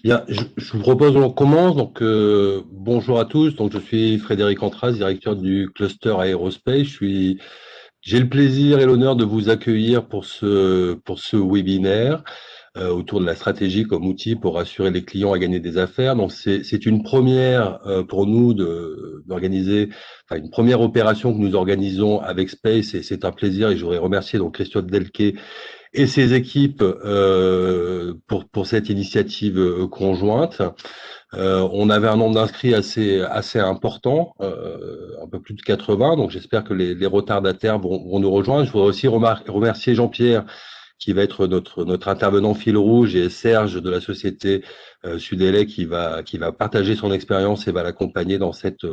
Bien, je vous propose qu'on commence. Donc, bonjour à tous. Donc, je suis Frédéric Antras, directeur du cluster aérospace. J'ai le plaisir et l'honneur de vous accueillir pour ce webinaire autour de la stratégie comme outil pour assurer les clients à gagner des affaires. Donc, c'est une première pour nous d'organiser, enfin, une première opération que nous organisons avec Space, et c'est un plaisir. Et je voudrais remercier donc Christophe Delquet et ses équipes pour cette initiative conjointe. On avait un nombre d'inscrits assez important, un peu plus de 80, donc j'espère que les retardataires vont nous rejoindre. Je voudrais aussi remercier Jean-Pierre, qui va être notre intervenant fil rouge, et Serge de la société Sudélec qui va partager son expérience et va l'accompagner dans cette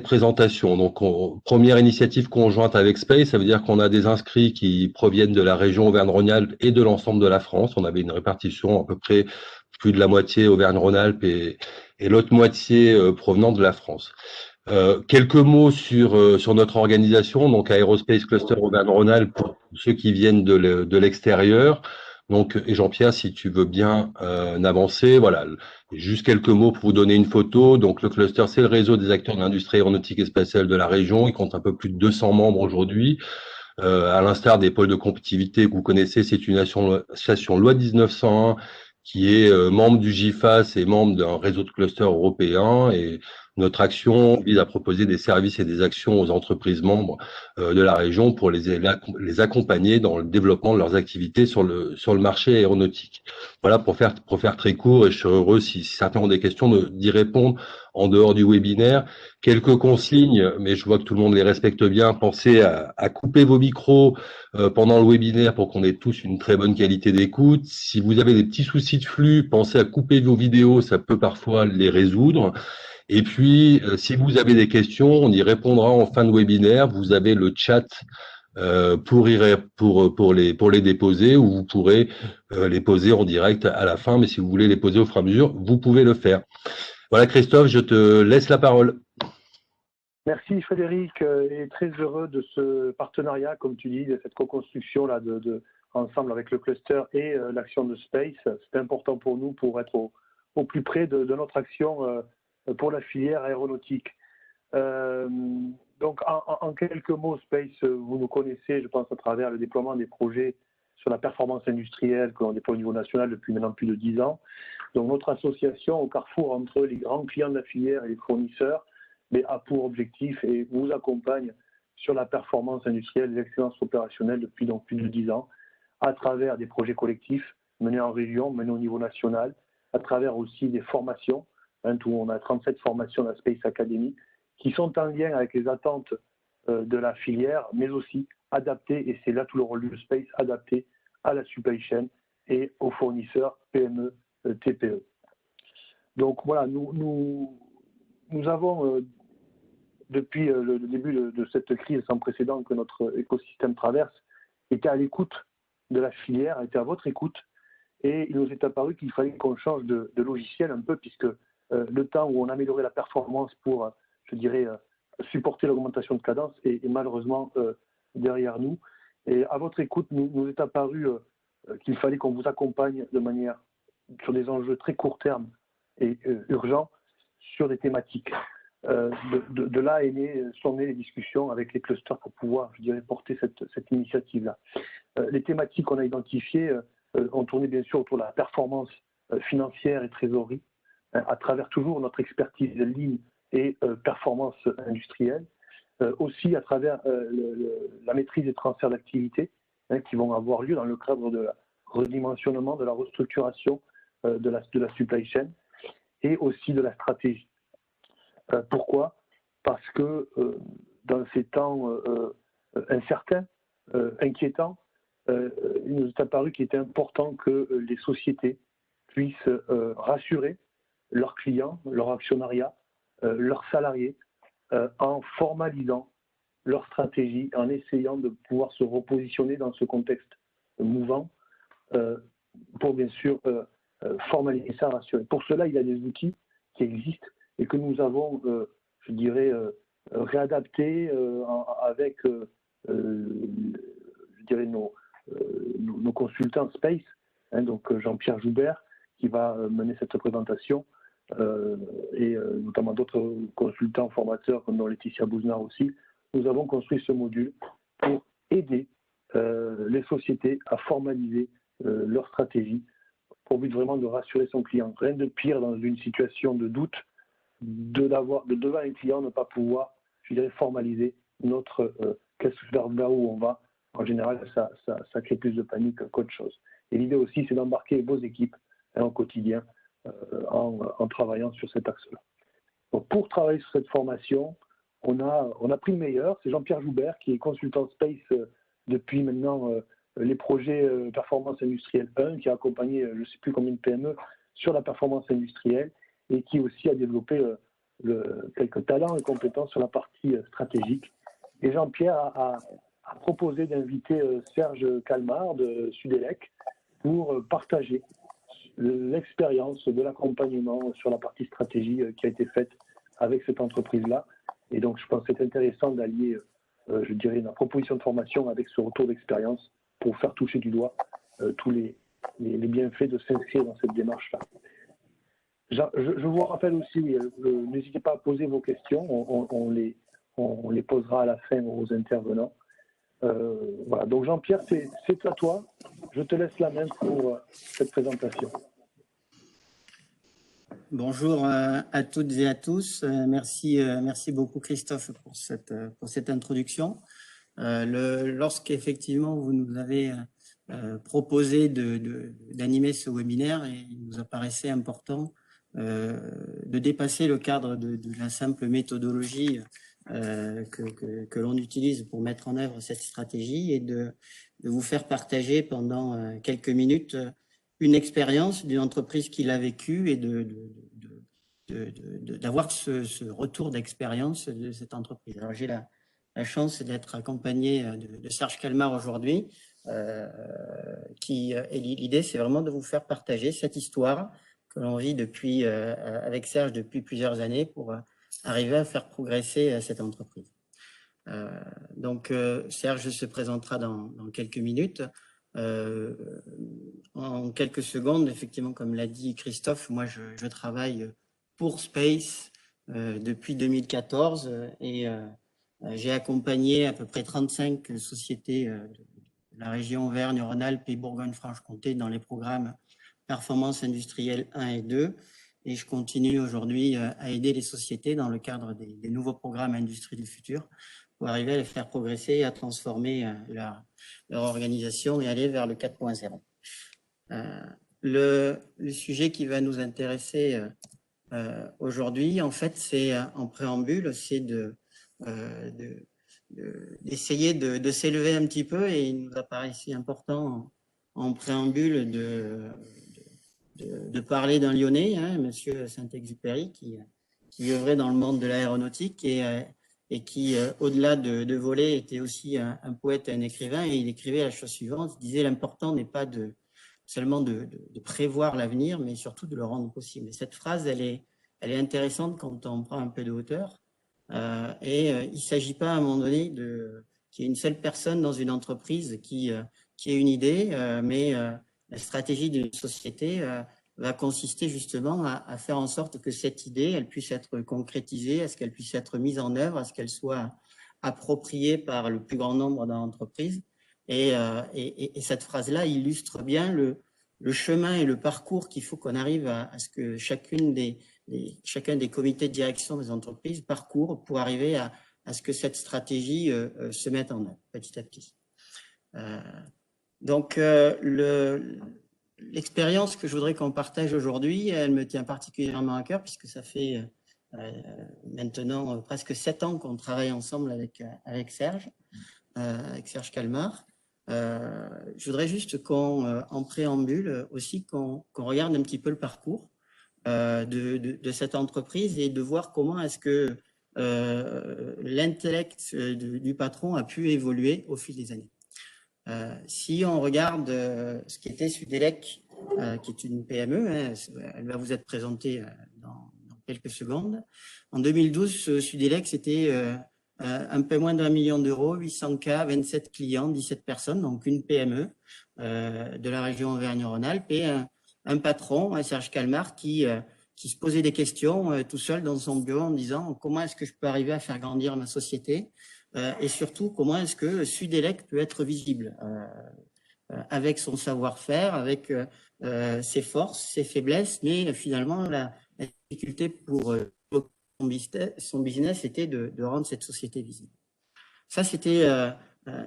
présentation. Donc, première initiative conjointe avec Space, ça veut dire qu'on a des inscrits qui proviennent de la région Auvergne-Rhône-Alpes et de l'ensemble de la France. On avait une répartition à peu près plus de la moitié Auvergne-Rhône-Alpes et l'autre moitié provenant de la France. Quelques mots sur notre organisation, donc Aerospace Cluster Auvergne-Rhône-Alpes, pour ceux qui viennent de l'extérieur. Donc, et Jean-Pierre, si tu veux bien avancer, voilà, juste quelques mots pour vous donner une photo. Donc, le cluster, c'est le réseau des acteurs de l'industrie aéronautique et spatiale de la région. Il compte un peu plus de 200 membres aujourd'hui. À l'instar des pôles de compétitivité que vous connaissez, c'est une association loi 1901 qui est membre du GIFAS et membre d'un réseau de clusters européen. Et notre action vise à proposer des services et des actions aux entreprises membres de la région pour les accompagner dans le développement de leurs activités sur le marché aéronautique. Voilà, pour faire très court, et je serai heureux si certains ont des questions d'y répondre en dehors du webinaire. Quelques consignes, mais je vois que tout le monde les respecte bien. Pensez à couper vos micros pendant le webinaire pour qu'on ait tous une très bonne qualité d'écoute. Si vous avez des petits soucis de flux, pensez à couper vos vidéos, ça peut parfois les résoudre. Et puis, si vous avez des questions, on y répondra en fin de webinaire. Vous avez le chat pour les déposer, ou vous pourrez les poser en direct à la fin. Mais si vous voulez les poser au fur et à mesure, vous pouvez le faire. Voilà, Christophe, je te laisse la parole. Merci Frédéric, et très heureux de ce partenariat, comme tu dis, de cette co-construction là, ensemble avec le cluster et l'action de Space. C'est important pour nous pour être au plus près de notre action pour la filière aéronautique. Donc en quelques mots, Space, vous nous connaissez, je pense, à travers le déploiement des projets sur la performance industrielle que l'on déploie au niveau national depuis maintenant plus de 10 ans. Donc notre association au carrefour entre les grands clients de la filière et les fournisseurs, mais a pour objectif et vous accompagne sur la performance industrielle et l'excellence opérationnelle depuis donc plus de 10 ans, à travers des projets collectifs menés en région, menés au niveau national, à travers aussi des formations, où on a 37 formations de la Space Academy, qui sont en lien avec les attentes de la filière, mais aussi adaptées, et c'est là tout le rôle du Space, adapté à la supply chain et aux fournisseurs PME, TPE. Donc voilà, nous avons, depuis le début de cette crise sans précédent que notre écosystème traverse, été à l'écoute de la filière, été à votre écoute, et il nous est apparu qu'il fallait qu'on change de logiciel un peu, puisque le temps où on améliorait la performance pour, je dirais, supporter l'augmentation de cadence est malheureusement derrière nous. Et à votre écoute, nous est apparu qu'il fallait qu'on vous accompagne de manière sur des enjeux très court terme et urgents sur des thématiques. De là sont nées les discussions avec les clusters pour pouvoir, je dirais, porter cette initiative-là. Les thématiques qu'on a identifiées ont tourné bien sûr autour de la performance financière et trésorerie, à travers toujours notre expertise ligne et performance industrielle, aussi à travers la maîtrise des transferts d'activité qui vont avoir lieu dans le cadre de la redimensionnement, de la restructuration de la supply chain, et aussi de la stratégie. Pourquoi ? Parce que dans ces temps incertains, inquiétants, il nous est apparu qu'il était important que les sociétés puissent rassurer leurs clients, leur actionnariat, leurs salariés, en formalisant leur stratégie, en essayant de pouvoir se repositionner dans ce contexte mouvant, pour bien sûr formaliser ça, rassurer. Pour cela, il y a des outils qui existent et que nous avons, je dirais, réadaptés avec, je dirais, nos consultants Space, donc Jean-Pierre Joubert, qui va mener cette présentation, et notamment d'autres consultants, formateurs, comme dont Laetitia Bouznard aussi. Nous avons construit ce module pour aider les sociétés à formaliser leur stratégie pour but vraiment de rassurer son client. Rien de pire dans une situation de doute devant un client ne pas pouvoir, je dirais, formaliser notre vers où on va. En général, ça crée plus de panique qu'autre chose. Et l'idée aussi, c'est d'embarquer vos équipes au quotidien en travaillant sur cet axe-là. Donc, pour travailler sur cette formation, on a pris le meilleur. C'est Jean-Pierre Joubert, qui est consultant Space depuis maintenant les projets performance industrielle 1, qui a accompagné je ne sais plus combien de PME sur la performance industrielle et qui aussi a développé quelques talents et compétences sur la partie stratégique. Et Jean-Pierre a proposé d'inviter Serge Calmar de Sudelec pour partager l'expérience de l'accompagnement sur la partie stratégie qui a été faite avec cette entreprise-là. Et donc, je pense que c'est intéressant d'allier, je dirais, la proposition de formation avec ce retour d'expérience pour faire toucher du doigt tous les bienfaits de s'inscrire dans cette démarche-là. Je vous rappelle aussi, n'hésitez pas à poser vos questions, on les posera à la fin aux intervenants. Voilà. Donc Jean-Pierre, c'est à toi. Je te laisse la main pour cette présentation. Bonjour à toutes et à tous. Merci beaucoup Christophe pour cette introduction. Lorsqu'effectivement vous nous avez proposé d'animer ce webinaire, il nous apparaissait important de dépasser le cadre de la simple méthodologie que l'on utilise pour mettre en œuvre cette stratégie et de vous faire partager pendant quelques minutes une expérience d'une entreprise qui l'a vécue et d'avoir ce retour d'expérience de cette entreprise. Alors j'ai la chance d'être accompagné de Serge Calmar aujourd'hui, et l'idée c'est vraiment de vous faire partager cette histoire que l'on vit avec Serge depuis plusieurs années pour arriver à faire progresser cette entreprise. Donc Serge se présentera dans quelques minutes. En quelques secondes, effectivement, comme l'a dit Christophe, moi je travaille pour Space depuis 2014 et j'ai accompagné à peu près 35 sociétés de la région Auvergne-Rhône-Alpes et Bourgogne-Franche-Comté dans les programmes Performance industrielle 1 et 2. Et je continue aujourd'hui à aider les sociétés dans le cadre des nouveaux programmes Industrie du futur pour arriver à les faire progresser et à transformer leur organisation et aller vers le 4.0. Le sujet qui va nous intéresser aujourd'hui, en fait, c'est en préambule, c'est d'essayer de s'élever un petit peu, et il nous apparaît ici important en préambule de parler d'un Lyonnais, Monsieur Saint-Exupéry, qui œuvrait dans le monde de l'aéronautique et qui, au-delà de voler, était aussi un poète et un écrivain. Et il écrivait la chose suivante, il disait: l'important n'est pas seulement de prévoir l'avenir, mais surtout de le rendre possible. Et cette phrase, elle est intéressante quand on prend un peu de hauteur. Il ne s'agit pas à un moment donné qu'il y ait une seule personne dans une entreprise qui ait une idée, mais la stratégie d'une société va consister justement à faire en sorte que cette idée, elle puisse être concrétisée, à ce qu'elle puisse être mise en œuvre, à ce qu'elle soit appropriée par le plus grand nombre dans l'entreprise. Et cette phrase-là illustre bien le chemin et le parcours qu'il faut qu'on arrive à ce que chacun des comités de direction des entreprises parcourt pour arriver à ce que cette stratégie se mette en œuvre petit à petit. Donc, l'expérience que je voudrais qu'on partage aujourd'hui, elle me tient particulièrement à cœur puisque ça fait maintenant presque 7 ans qu'on travaille ensemble avec Serge Calmar. Je voudrais juste en préambule aussi qu'on regarde un petit peu le parcours de cette entreprise et de voir comment est-ce que l'intellect du patron a pu évoluer au fil des années. Si on regarde ce qui était Sudelec, qui est une PME, elle va vous être présentée dans quelques secondes. En 2012, Sudelec, c'était un peu moins d'1 million d'euros, 800 cas, 27 clients, 17 personnes, donc une PME de la région Auvergne-Rhône-Alpes et un patron, Serge Calmar, qui se posait des questions tout seul dans son bureau en disant comment est-ce que je peux arriver à faire grandir ma société et surtout comment est-ce que Sudelec peut être visible avec son savoir-faire, avec ses forces, ses faiblesses, mais finalement la difficulté pour son business était de rendre cette société visible. Ça, c'était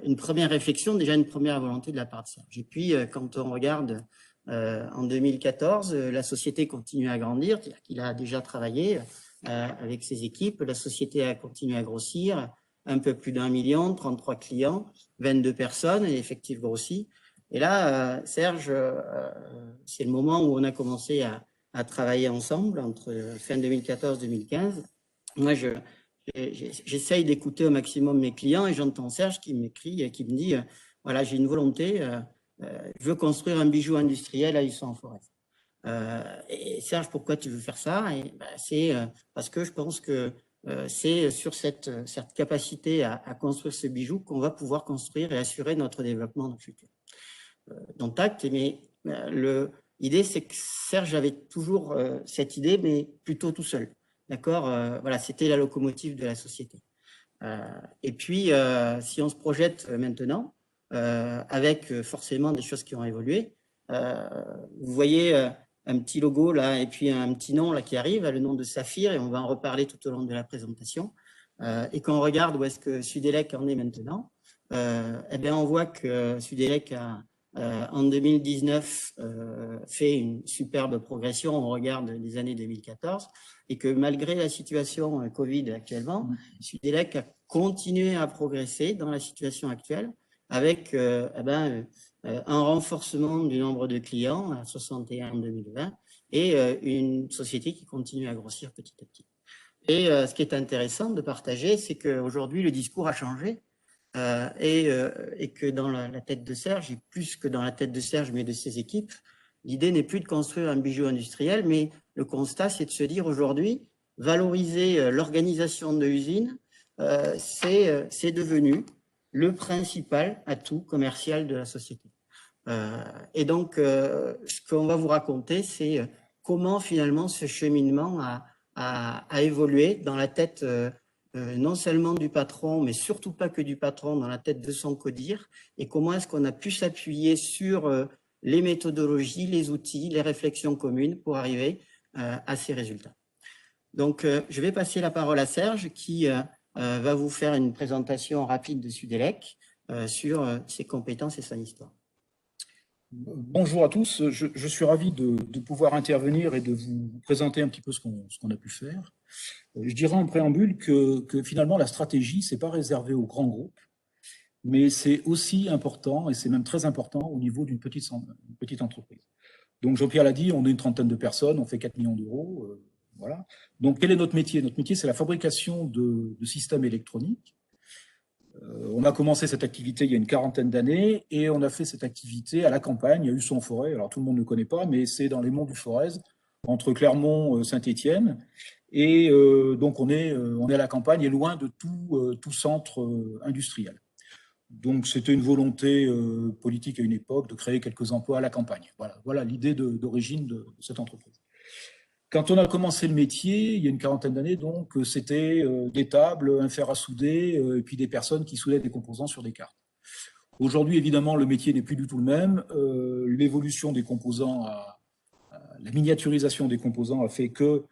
une première réflexion, déjà une première volonté de la part de Serge. Et puis, quand on regarde en 2014, la société continue à grandir, c'est-à-dire qu'il a déjà travaillé avec ses équipes, la société a continué à grossir, un peu plus d'1 million, 33 clients, 22 personnes, et l'effectif grossit. Et là, Serge, c'est le moment où on a commencé à travailler ensemble, entre fin 2014-2015. Moi, j'essaye d'écouter au maximum mes clients et j'entends Serge qui m'écrit et qui me dit voilà, j'ai une volonté, je veux construire un bijou industriel à Huisson-en-Forez. Et Serge, pourquoi tu veux faire ça? C'est parce que je pense que c'est sur cette capacité à construire ce bijou qu'on va pouvoir construire et assurer notre développement dans le futur. Dans Tact, mais l'idée, c'est que Serge avait toujours cette idée, mais plutôt tout seul. D'accord, voilà, c'était la locomotive de la société. Et puis, si on se projette maintenant, avec forcément des choses qui ont évolué, vous voyez un petit logo là, et puis un petit nom là qui arrive, le nom de Saphir, et on va en reparler tout au long de la présentation. Et quand on regarde où est-ce que Sudelec en est maintenant, eh bien, on voit que Sudelec a en 2019 fait une superbe progression, on regarde les années 2014, et que malgré la situation Covid actuellement, Sudelec a continué à progresser dans la situation actuelle avec un renforcement du nombre de clients à 61 en 2020 et une société qui continue à grossir petit à petit. Et ce qui est intéressant de partager, c'est qu'aujourd'hui, le discours a changé. Et que dans la tête de Serge, et plus que dans la tête de Serge, mais de ses équipes, l'idée n'est plus de construire un bijou industriel, mais le constat, c'est de se dire aujourd'hui, valoriser l'organisation de l'usine, c'est devenu le principal atout commercial de la société. Et donc, ce qu'on va vous raconter, c'est comment finalement ce cheminement a évolué dans la tête non seulement du patron, mais surtout pas que du patron, dans la tête de son codir, et comment est-ce qu'on a pu s'appuyer sur les méthodologies, les outils, les réflexions communes pour arriver à ces résultats. Donc, je vais passer la parole à Serge qui va vous faire une présentation rapide de Sudelec sur ses compétences et son histoire. Bonjour à tous, je suis ravi de pouvoir intervenir et de vous présenter un petit peu ce qu'on a pu faire. Je dirais en préambule que finalement la stratégie, c'est pas réservé aux grands groupes, mais c'est aussi important, et c'est même très important au niveau d'une petite entreprise. Donc Jean-Pierre l'a dit, on est une trentaine de personnes, on fait 4 millions d'euros, voilà. Donc quel est notre métier? Notre métier, c'est la fabrication de systèmes électroniques. On a commencé cette activité il y a une quarantaine d'années et on a fait cette activité à la campagne, à Huisson-en-Forez. Alors tout le monde ne connaît pas, mais c'est dans les monts du Forez, entre Clermont et Saint-Étienne. Et donc on est à la campagne et loin de tout centre industriel. Donc c'était une volonté politique à une époque de créer quelques emplois à la campagne. Voilà l'idée d'origine de cette entreprise. Quand on a commencé le métier, il y a une quarantaine d'années, donc c'était des tables, un fer à souder, et puis des personnes qui soudaient des composants sur des cartes. Aujourd'hui, évidemment, le métier n'est plus du tout le même. L'évolution des composants, la miniaturisation des composants a fait que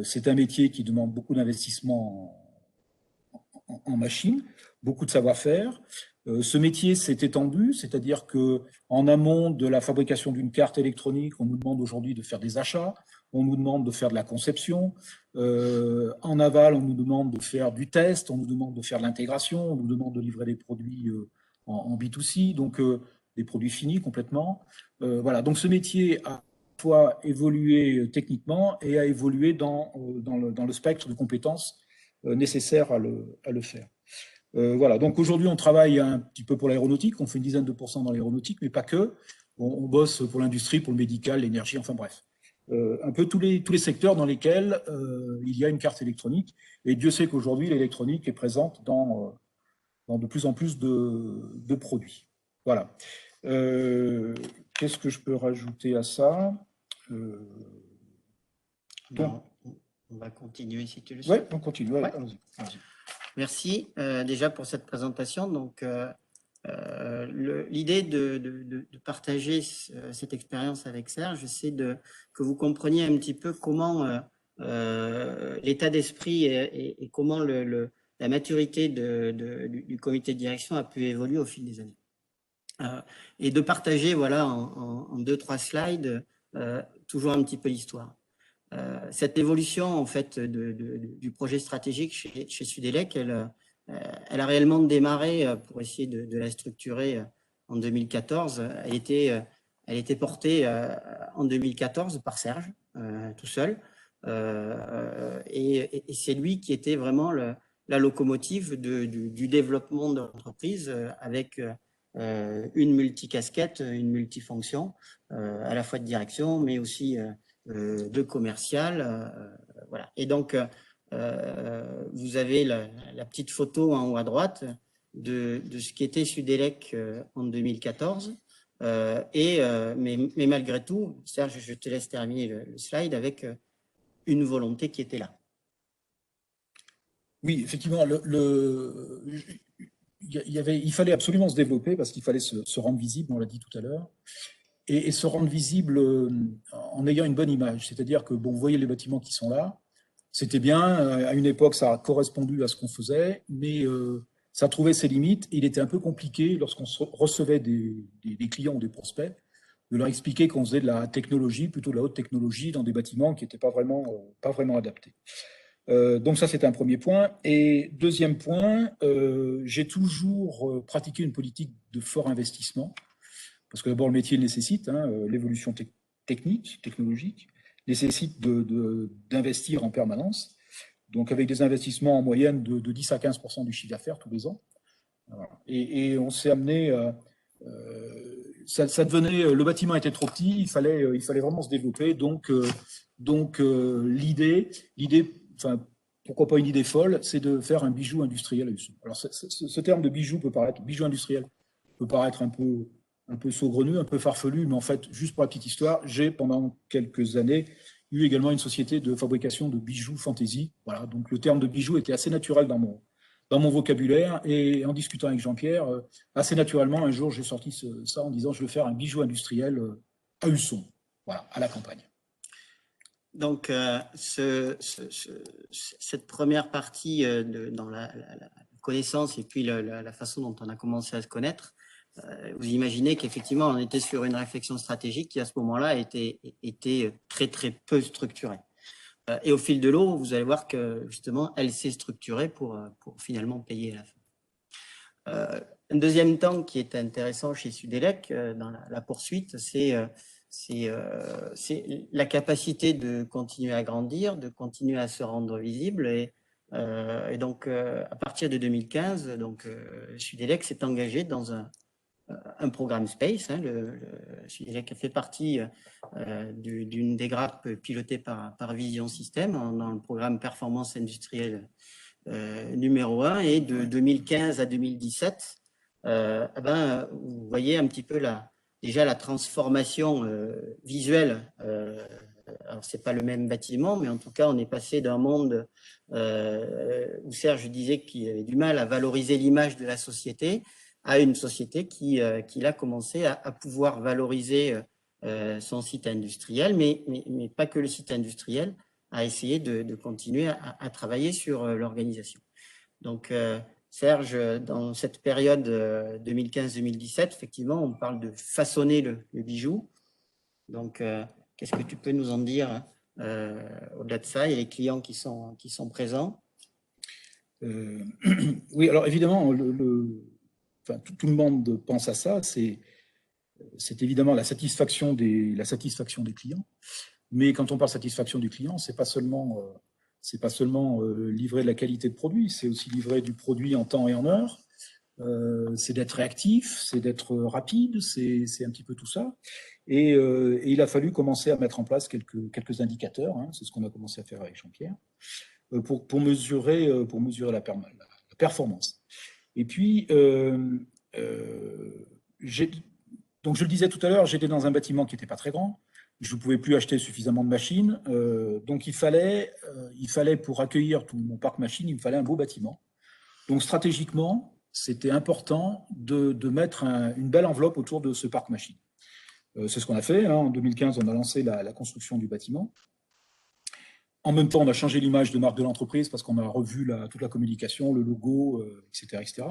c'est un métier qui demande beaucoup d'investissement en machines, beaucoup de savoir-faire. Ce métier s'est étendu, c'est-à-dire qu'en amont de la fabrication d'une carte électronique, on nous demande aujourd'hui de faire des achats, on nous demande de faire de la conception, en aval, on nous demande de faire du test, on nous demande de faire de l'intégration, on nous demande de livrer des produits en B2C, donc des produits finis complètement. Voilà, donc ce métier a à la fois évolué techniquement et a évolué dans le spectre de compétences nécessaires à le faire. Voilà, donc aujourd'hui on travaille un petit peu pour l'aéronautique, on fait une dizaine de % dans l'aéronautique, mais pas que. On bosse pour l'industrie, pour le médical, l'énergie, enfin bref. Un peu tous les secteurs dans lesquels il y a une carte électronique. Et Dieu sait qu'aujourd'hui, l'électronique est présente dans de plus en plus de produits. Voilà. Qu'est-ce que je peux rajouter à ça? Donc, on va continuer si tu le Oui, souhaites. on continue. Ouais. Allons-y. Merci déjà pour cette présentation. Donc, l'idée de partager cette expérience avec Serge, c'est que vous compreniez un petit peu comment l'état d'esprit et comment la maturité du comité de direction a pu évoluer au fil des années. Et de partager, voilà, en 2-3 slides, toujours un petit peu l'histoire. Cette évolution, en fait, du projet stratégique chez Sudelec, elle a réellement démarré pour essayer de la structurer en 2014. Elle était portée en 2014 par Serge, tout seul. Et c'est lui qui était vraiment la locomotive du développement de l'entreprise avec une multicasquette, une multifonction, à la fois de direction, mais aussi de commercial. Voilà. Et donc, vous avez la petite photo en haut à droite de ce qu'était Sudelec en 2014. Mais malgré tout, Serge, je te laisse terminer le slide avec une volonté qui était là. Oui, effectivement, il fallait absolument se développer parce qu'il fallait se rendre visible, on l'a dit tout à l'heure, et se rendre visible en ayant une bonne image. C'est-à-dire que, bon, vous voyez les bâtiments qui sont là, c'était bien, à une époque ça a correspondu à ce qu'on faisait, mais ça trouvait ses limites. Il était un peu compliqué lorsqu'on recevait des clients ou des prospects de leur expliquer qu'on faisait de la technologie, plutôt de la haute technologie, dans des bâtiments qui n'étaient pas vraiment adaptés. Donc ça, c'est un premier point. Et deuxième point, j'ai toujours pratiqué une politique de fort investissement, parce que d'abord, le métier nécessite, l'évolution technologique, nécessite d'investir en permanence, donc avec des investissements en moyenne de 10 à 15% du chiffre d'affaires tous les ans. Et on s'est amené... ça devenait, le bâtiment était trop petit, il fallait vraiment se développer. Donc l'idée, enfin, pourquoi pas une idée folle, c'est de faire un bijou industriel à Husson. Alors ce terme de bijou bijou industriel peut paraître un peu saugrenu, un peu farfelu, mais en fait, juste pour la petite histoire, j'ai pendant quelques années eu également une société de fabrication de bijoux fantaisie. Voilà, donc le terme de bijou était assez naturel dans mon vocabulaire, et en discutant avec Jean-Pierre, assez naturellement, un jour, j'ai sorti ça en disant je vais faire un bijou industriel à Husson, voilà, à la campagne. Donc, cette première partie dans la connaissance et puis la façon dont on a commencé à se connaître, vous imaginez qu'effectivement, on était sur une réflexion stratégique qui, à ce moment-là, était très, très peu structurée. Et au fil de l'eau, vous allez voir que, justement, elle s'est structurée pour finalement payer à la fin. Un deuxième temps qui est intéressant chez Sudelec, dans la poursuite, c'est la capacité de continuer à grandir, de continuer à se rendre visible. Et donc, à partir de 2015, Sudelec s'est engagé dans un programme Space. Sudelec a fait partie d'une des grappes pilotées par Vision System dans le programme Performance industrielle numéro 1. Et de 2015 à 2017, vous voyez un petit peu déjà la transformation visuelle. Alors, ce n'est pas le même bâtiment, mais en tout cas, on est passé d'un monde où Serge disait qu'il avait du mal à valoriser l'image de la société à une société qui a commencé à pouvoir valoriser son site industriel, mais pas que le site industriel, à essayer de continuer à travailler sur l'organisation. Donc, Serge, dans cette période 2015-2017, effectivement, on parle de façonner le bijou. Donc, qu'est-ce que tu peux nous en dire au-delà de ça? Il y a les clients qui sont présents. Oui, alors évidemment, tout le monde pense à ça. C'est évidemment la satisfaction des clients. Mais quand on parle de satisfaction du client, c'est pas seulement livrer de la qualité de produit, c'est aussi livrer du produit en temps et en heure. C'est d'être réactif, c'est d'être rapide, c'est un petit peu tout ça. Et il a fallu commencer à mettre en place quelques indicateurs. C'est ce qu'on a commencé à faire avec Jean-Pierre pour mesurer la performance. Et puis, donc je le disais tout à l'heure, j'étais dans un bâtiment qui n'était pas très grand. je ne pouvais plus acheter suffisamment de machines. Donc, il fallait, pour accueillir tout mon parc machine, il me fallait un beau bâtiment. Donc, stratégiquement, c'était important de mettre une belle enveloppe autour de ce parc machine. C'est ce qu'on a fait. En 2015, on a lancé la construction du bâtiment. En même temps, on a changé l'image de marque de l'entreprise parce qu'on a revu toute la communication, le logo, etc. etc.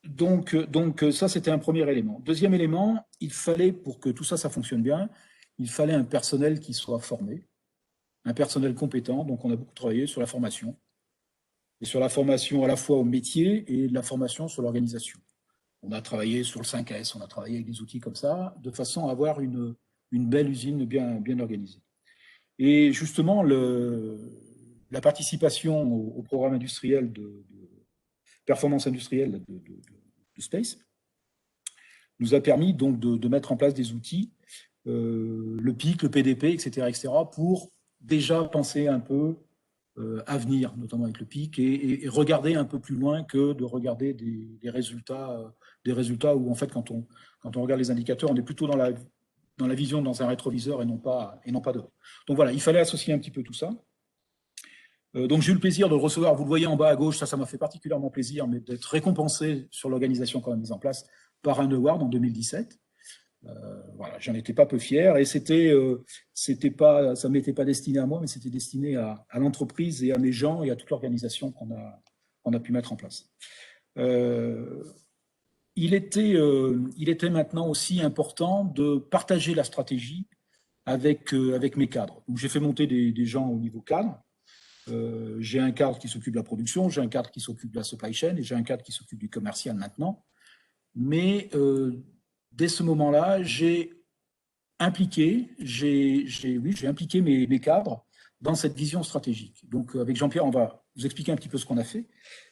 Donc ça, c'était un premier élément. Deuxième élément, il fallait, pour que tout ça, ça fonctionne bien, il fallait un personnel qui soit formé, un personnel compétent. Donc, on a beaucoup travaillé sur la formation. Et sur la formation à la fois au métier et la formation sur l'organisation. On a travaillé sur le 5S, on a travaillé avec des outils comme ça, de façon à avoir une belle usine bien organisée. Et justement, la participation au programme industriel de performance industrielle de Space nous a permis donc de mettre en place des outils, le PIC, le PDP, etc., pour déjà penser un peu à venir, notamment avec le PIC, et regarder un peu plus loin que de regarder des résultats où, en fait, quand on regarde les indicateurs, on est plutôt dans la vision dans un rétroviseur et non pas dehors. Donc voilà, il fallait associer un petit peu tout ça. Donc j'ai eu le plaisir de le recevoir, vous le voyez en bas à gauche, ça m'a fait particulièrement plaisir, mais d'être récompensé sur l'organisation qu'on a mise en place par un award en 2017. Voilà, j'en étais pas peu fier et ça m'était pas destiné à moi, mais c'était destiné à l'entreprise et à mes gens et à toute l'organisation qu'on a pu mettre en place. Il était maintenant aussi important de partager la stratégie avec mes cadres. Donc j'ai fait monter des gens au niveau cadre. J'ai un cadre qui s'occupe de la production, j'ai un cadre qui s'occupe de la supply chain et j'ai un cadre qui s'occupe du commercial maintenant. Mais dès ce moment-là, j'ai impliqué mes cadres dans cette vision stratégique. Donc, avec Jean-Pierre, on va vous expliquer un petit peu ce qu'on a fait.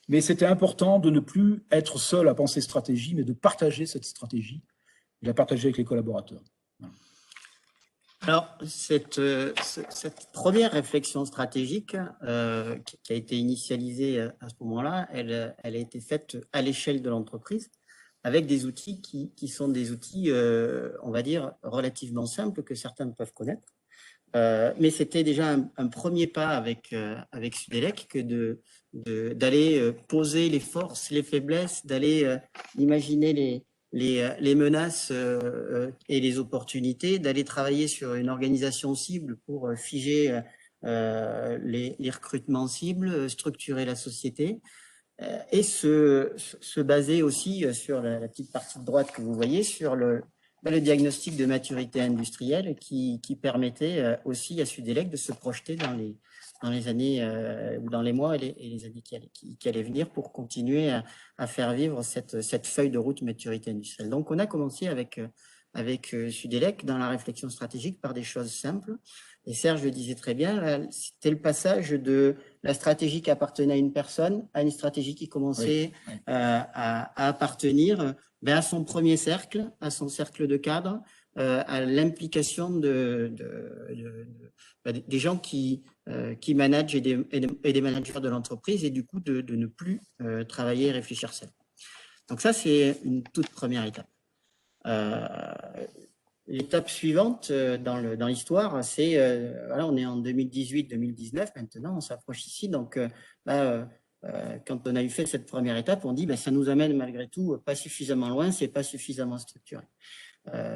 Mais c'était important de ne plus être seul à penser stratégie, mais de partager cette stratégie et la partager avec les collaborateurs. Voilà. Alors, cette première réflexion stratégique qui a été initialisée à ce moment-là, elle a été faite à l'échelle de l'entreprise, avec des outils qui sont des outils, on va dire, relativement simples que certains peuvent connaître. Mais c'était déjà un premier pas avec Sudelec que d'aller poser les forces, les faiblesses, d'aller imaginer les menaces et les opportunités, d'aller travailler sur une organisation cible pour figer les recrutements cibles, structurer la société. Et se baser aussi sur la petite partie de droite que vous voyez, sur le diagnostic de maturité industrielle qui permettait aussi à Sudelec de se projeter dans les années ou dans les mois et les années qui allaient venir pour continuer à faire vivre cette feuille de route maturité industrielle. Donc, on a commencé avec Sudelec dans la réflexion stratégique par des choses simples. Et Serge le disait très bien, c'était le passage de la stratégie qui appartenait à une personne à une stratégie qui commençait à appartenir à son premier cercle, à son cercle de cadre, à l'implication des gens qui managent et des managers de l'entreprise et du coup de ne plus travailler et réfléchir seul. Donc ça, c'est une toute première étape. L'étape suivante dans l'histoire, c'est, voilà, on est en 2018-2019 maintenant, on s'approche ici, donc quand on a eu fait cette première étape, on dit ça nous amène malgré tout pas suffisamment loin, c'est pas suffisamment structuré.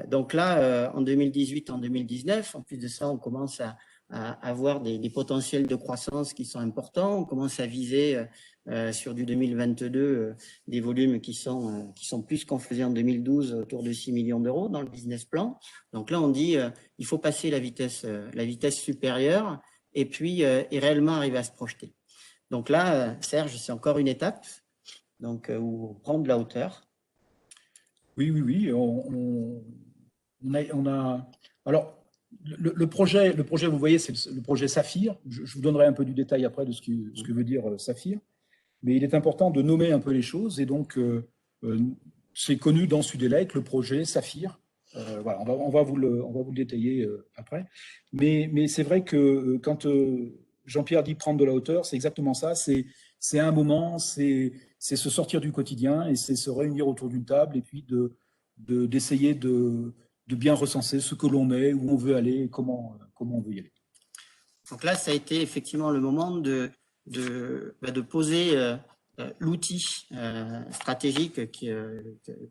Donc là, en 2018, en 2019, en plus de ça, on commence à avoir des potentiels de croissance qui sont importants, on commence à viser sur du 2022 des volumes qui sont plus qu'on faisait en 2012, autour de 6 millions d'euros dans le business plan. Donc là, on dit il faut passer la vitesse supérieure et puis et réellement arriver à se projeter. Donc là, Serge, c'est encore une étape donc, où on prend de la hauteur. Oui. On a... Alors, le projet, vous voyez, c'est le projet Saphir. Je vous donnerai un peu du détail après de ce que veut dire Saphir. Mais il est important de nommer un peu les choses. Et donc, c'est connu dans Sudelec, le projet Saphir. Voilà, on va vous le détailler après. Mais c'est vrai que quand Jean-Pierre dit prendre de la hauteur, c'est exactement ça. C'est un moment, c'est se sortir du quotidien et c'est se réunir autour d'une table et puis d'essayer de bien recenser ce que l'on est, où on veut aller, et comment on veut y aller. Donc là, ça a été effectivement le moment de poser l'outil stratégique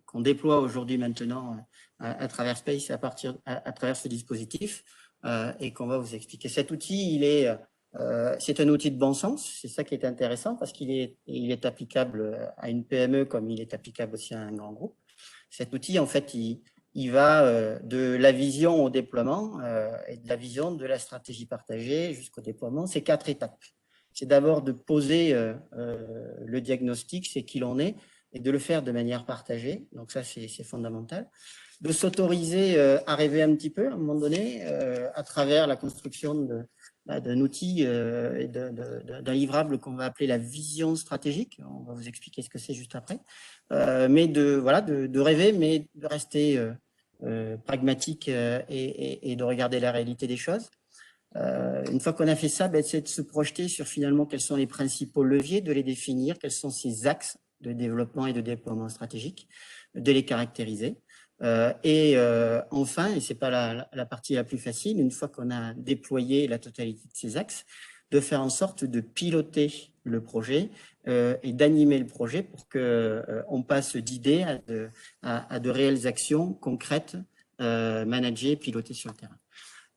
qu'on déploie aujourd'hui maintenant à travers Space à travers ce dispositif et qu'on va vous expliquer. Cet outil, c'est un outil de bon sens, c'est ça qui est intéressant parce qu'il est applicable à une PME comme il est applicable aussi à un grand groupe. Cet outil, en fait, il va de la vision au déploiement et de la vision de la stratégie partagée jusqu'au déploiement. C'est 4 étapes. C'est d'abord de poser le diagnostic, c'est qui l'on est, et de le faire de manière partagée. Donc ça, c'est fondamental. De s'autoriser à rêver un petit peu à un moment donné à travers la construction d'un outil et d'un livrable qu'on va appeler la vision stratégique. On va vous expliquer ce que c'est juste après. Mais de rêver, mais de rester pragmatique et de regarder la réalité des choses. Une fois qu'on a fait ça, c'est de se projeter sur finalement quels sont les principaux leviers, de les définir, quels sont ces axes de développement et de déploiement stratégique, de les caractériser. Enfin, et c'est pas la partie la plus facile, une fois qu'on a déployé la totalité de ces axes, de faire en sorte de piloter le projet et d'animer le projet pour qu'on passe d'idées à de réelles actions concrètes, managées, pilotées sur le terrain.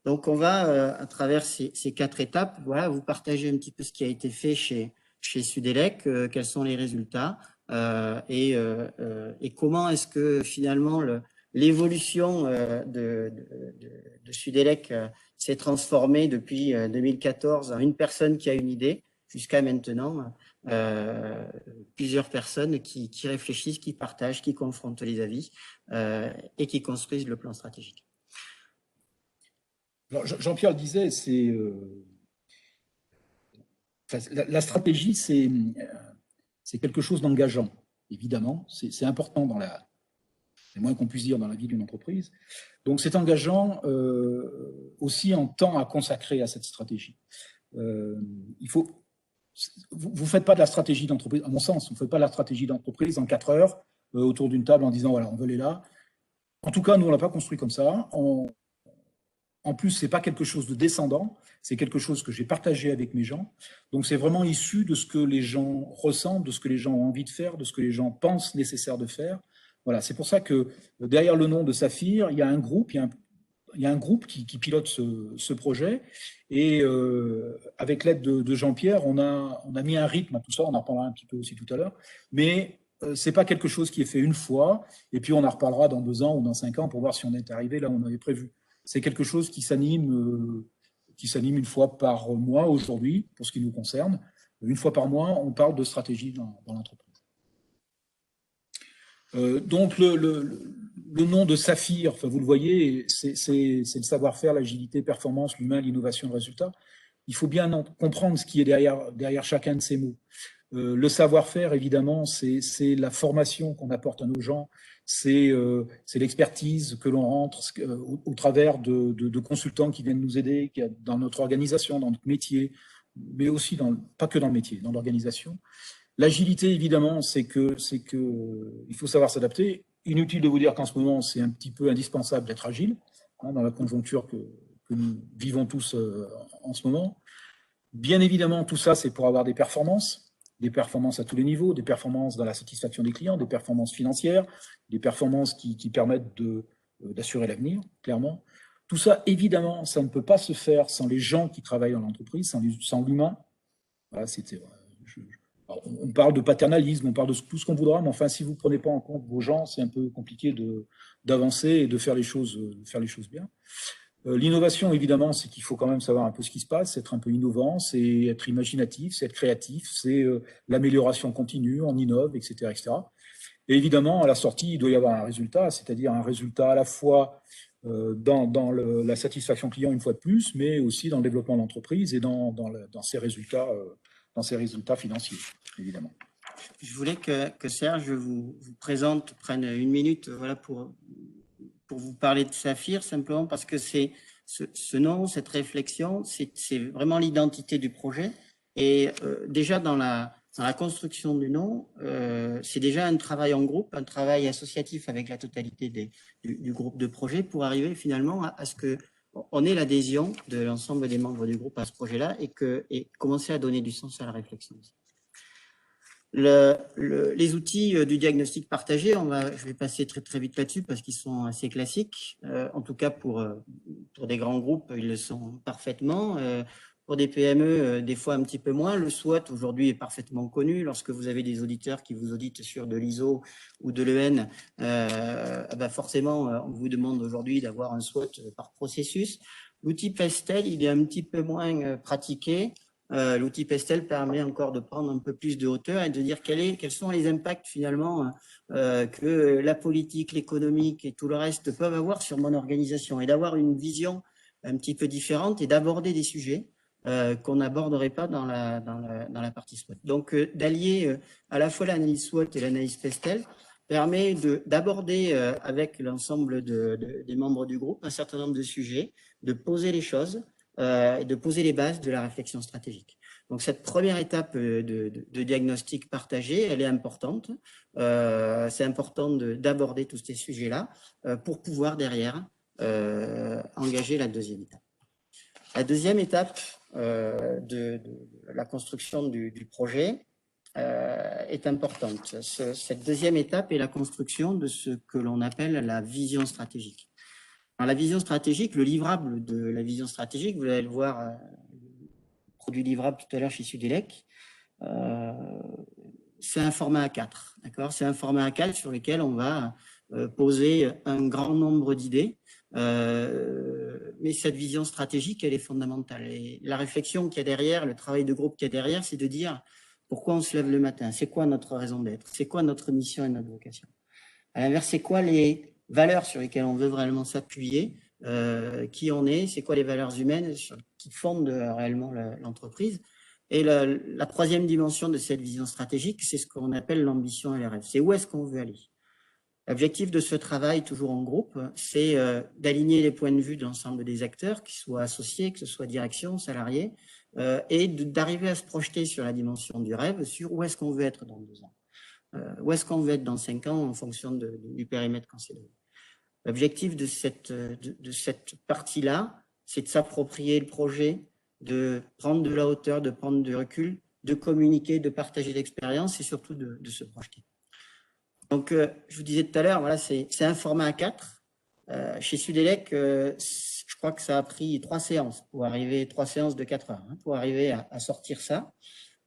Donc, on va, à travers ces 4 étapes, vous partager un petit peu ce qui a été fait chez Sudelec, quels sont les résultats et comment est-ce que finalement l'évolution de Sudelec s'est transformée depuis 2014 en une personne qui a une idée jusqu'à maintenant plusieurs personnes qui réfléchissent, qui partagent, qui confrontent les avis et qui construisent le plan stratégique. Alors, Jean-Pierre le disait, la stratégie, c'est quelque chose d'engageant, évidemment. C'est important c'est moins qu'on puisse dire dans la vie d'une entreprise. Donc, c'est engageant aussi en temps à consacrer à cette stratégie. Vous ne faites pas de la stratégie d'entreprise, à mon sens, vous ne faites pas de la stratégie d'entreprise en 4 heures autour d'une table en disant, voilà, on veut aller là. En tout cas, nous, on ne l'a pas construit comme ça. En plus, ce n'est pas quelque chose de descendant, c'est quelque chose que j'ai partagé avec mes gens. Donc, c'est vraiment issu de ce que les gens ressentent, de ce que les gens ont envie de faire, de ce que les gens pensent nécessaire de faire. Voilà, c'est pour ça que derrière le nom de Saphir, il y a un groupe, qui pilote ce projet. Et avec l'aide de Jean-Pierre, on a mis un rythme à tout ça, on en reparlera un petit peu aussi tout à l'heure. Mais ce n'est pas quelque chose qui est fait une fois, et puis on en reparlera dans 2 ans ou dans 5 ans pour voir si on est arrivé là où on avait prévu. C'est quelque chose qui s'anime une fois par mois aujourd'hui, pour ce qui nous concerne. Une fois par mois, on parle de stratégie dans l'entreprise. Donc, le nom de Saphir, enfin, vous le voyez, c'est le savoir-faire, l'agilité, performance, l'humain, l'innovation, le résultat. Il faut bien comprendre ce qui est derrière chacun de ces mots. Le savoir-faire, évidemment, c'est la formation qu'on apporte à nos gens, c'est l'expertise que l'on rentre au travers de consultants qui viennent nous aider dans notre organisation, dans notre métier, mais aussi pas que dans le métier, dans l'organisation. L'agilité, évidemment, c'est que il faut savoir s'adapter. Inutile de vous dire qu'en ce moment, c'est un petit peu indispensable d'être agile, dans la conjoncture que nous vivons tous en ce moment. Bien évidemment, tout ça, c'est pour avoir des performances à tous les niveaux, des performances dans la satisfaction des clients, des performances financières, des performances qui permettent d'assurer l'avenir, clairement. Tout ça, évidemment, ça ne peut pas se faire sans les gens qui travaillent dans l'entreprise, sans l'humain. Voilà, on parle de paternalisme, on parle de tout ce qu'on voudra, mais enfin, si vous ne prenez pas en compte vos gens, c'est un peu compliqué d'avancer et de faire les choses bien. L'innovation, évidemment, c'est qu'il faut quand même savoir un peu ce qui se passe, être un peu innovant, c'est être imaginatif, c'est être créatif, c'est l'amélioration continue, on innove, etc., etc. Et évidemment, à la sortie, il doit y avoir un résultat, c'est-à-dire un résultat à la fois dans la satisfaction client une fois de plus, mais aussi dans le développement de l'entreprise et dans ses résultats financiers, évidemment. Je voulais que Serge vous prenne 1 minute pour vous parler de Saphir, simplement parce que c'est ce nom, cette réflexion, c'est vraiment l'identité du projet. Et déjà dans la dans la construction du nom, c'est déjà un travail en groupe, un travail associatif avec la totalité du groupe de projet pour arriver finalement à ce qu'on ait l'adhésion de l'ensemble des membres du groupe à ce projet-là et commencer à donner du sens à la réflexion. Les outils du diagnostic partagé, je vais passer très très vite là-dessus parce qu'ils sont assez classiques. En tout cas, pour des grands groupes, ils le sont parfaitement. Pour des PME, des fois un petit peu moins. Le SWOT, aujourd'hui, est parfaitement connu. Lorsque vous avez des auditeurs qui vous auditent sur de l'ISO ou de l'EN, forcément, on vous demande aujourd'hui d'avoir un SWOT par processus. L'outil Pestel, il est un petit peu moins pratiqué. L'outil Pestel permet encore de prendre un peu plus de hauteur et de dire quels sont les impacts finalement que la politique, l'économique et tout le reste peuvent avoir sur mon organisation et d'avoir une vision un petit peu différente et d'aborder des sujets qu'on n'aborderait pas dans la partie SWOT. Donc, d'allier à la fois l'analyse SWOT et l'analyse Pestel permet d'aborder avec l'ensemble des membres du groupe un certain nombre de sujets, de poser les choses, de poser les bases de la réflexion stratégique. Donc, cette première étape de diagnostic partagé, elle est importante. C'est important d'aborder tous ces sujets-là pour pouvoir derrière engager la deuxième étape. La deuxième étape de la construction du projet est importante. Cette deuxième étape est la construction de ce que l'on appelle la vision stratégique. Alors, la vision stratégique, le livrable de la vision stratégique, vous allez le voir, produit livrable tout à l'heure chez Sudelec, c'est un format A4. C'est un format A4 sur lequel on va poser un grand nombre d'idées. Mais cette vision stratégique, elle est fondamentale. Et la réflexion qu'il y a derrière, le travail de groupe qu'il y a derrière, c'est de dire pourquoi on se lève le matin, c'est quoi notre raison d'être, c'est quoi notre mission et notre vocation. À l'inverse, c'est quoi les valeurs sur lesquelles on veut vraiment s'appuyer, qui on est, c'est quoi les valeurs humaines qui fondent réellement l'entreprise. Et la troisième dimension de cette vision stratégique, c'est ce qu'on appelle l'ambition et les rêves. C'est où est-ce qu'on veut aller. L'objectif de ce travail, toujours en groupe, c'est d'aligner les points de vue de l'ensemble des acteurs, qu'ils soient associés, que ce soit direction, salariés, et d'arriver à se projeter sur la dimension du rêve, sur où est-ce qu'on veut être dans 2 ans, où est-ce qu'on veut être dans 5 ans en fonction du périmètre qu'on s'est donné. L'objectif de cette partie-là, c'est de s'approprier le projet, de prendre de la hauteur, de prendre du recul, de communiquer, de partager l'expérience et surtout de se projeter. Donc, je vous disais tout à l'heure, voilà, c'est un format A4. Chez Sudelec, je crois que ça a pris 3 séances pour arriver, 3 séances de 4 heures, pour arriver à sortir ça.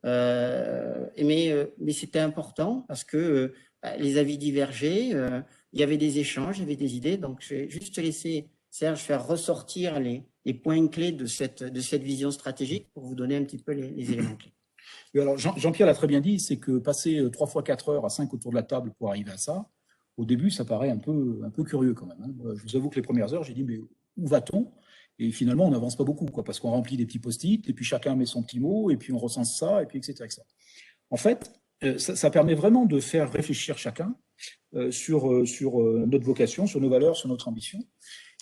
Mais c'était important parce que les avis divergeaient, il y avait des échanges, il y avait des idées. Donc, je vais juste laisser Serge faire ressortir les points clés de cette vision stratégique pour vous donner un petit peu les éléments clés. Alors, Jean-Pierre l'a très bien dit, c'est que passer 3 fois 4 heures à 5 autour de la table pour arriver à ça, au début, ça paraît un peu curieux quand même. Hein. Je vous avoue que les premières heures, j'ai dit, mais où va-t-on? Et finalement, on n'avance pas beaucoup, parce qu'on remplit des petits post-it, et puis chacun met son petit mot, et puis on recense ça, et puis etc. etc. En fait, ça permet vraiment de faire réfléchir chacun sur notre vocation, sur nos valeurs, sur notre ambition.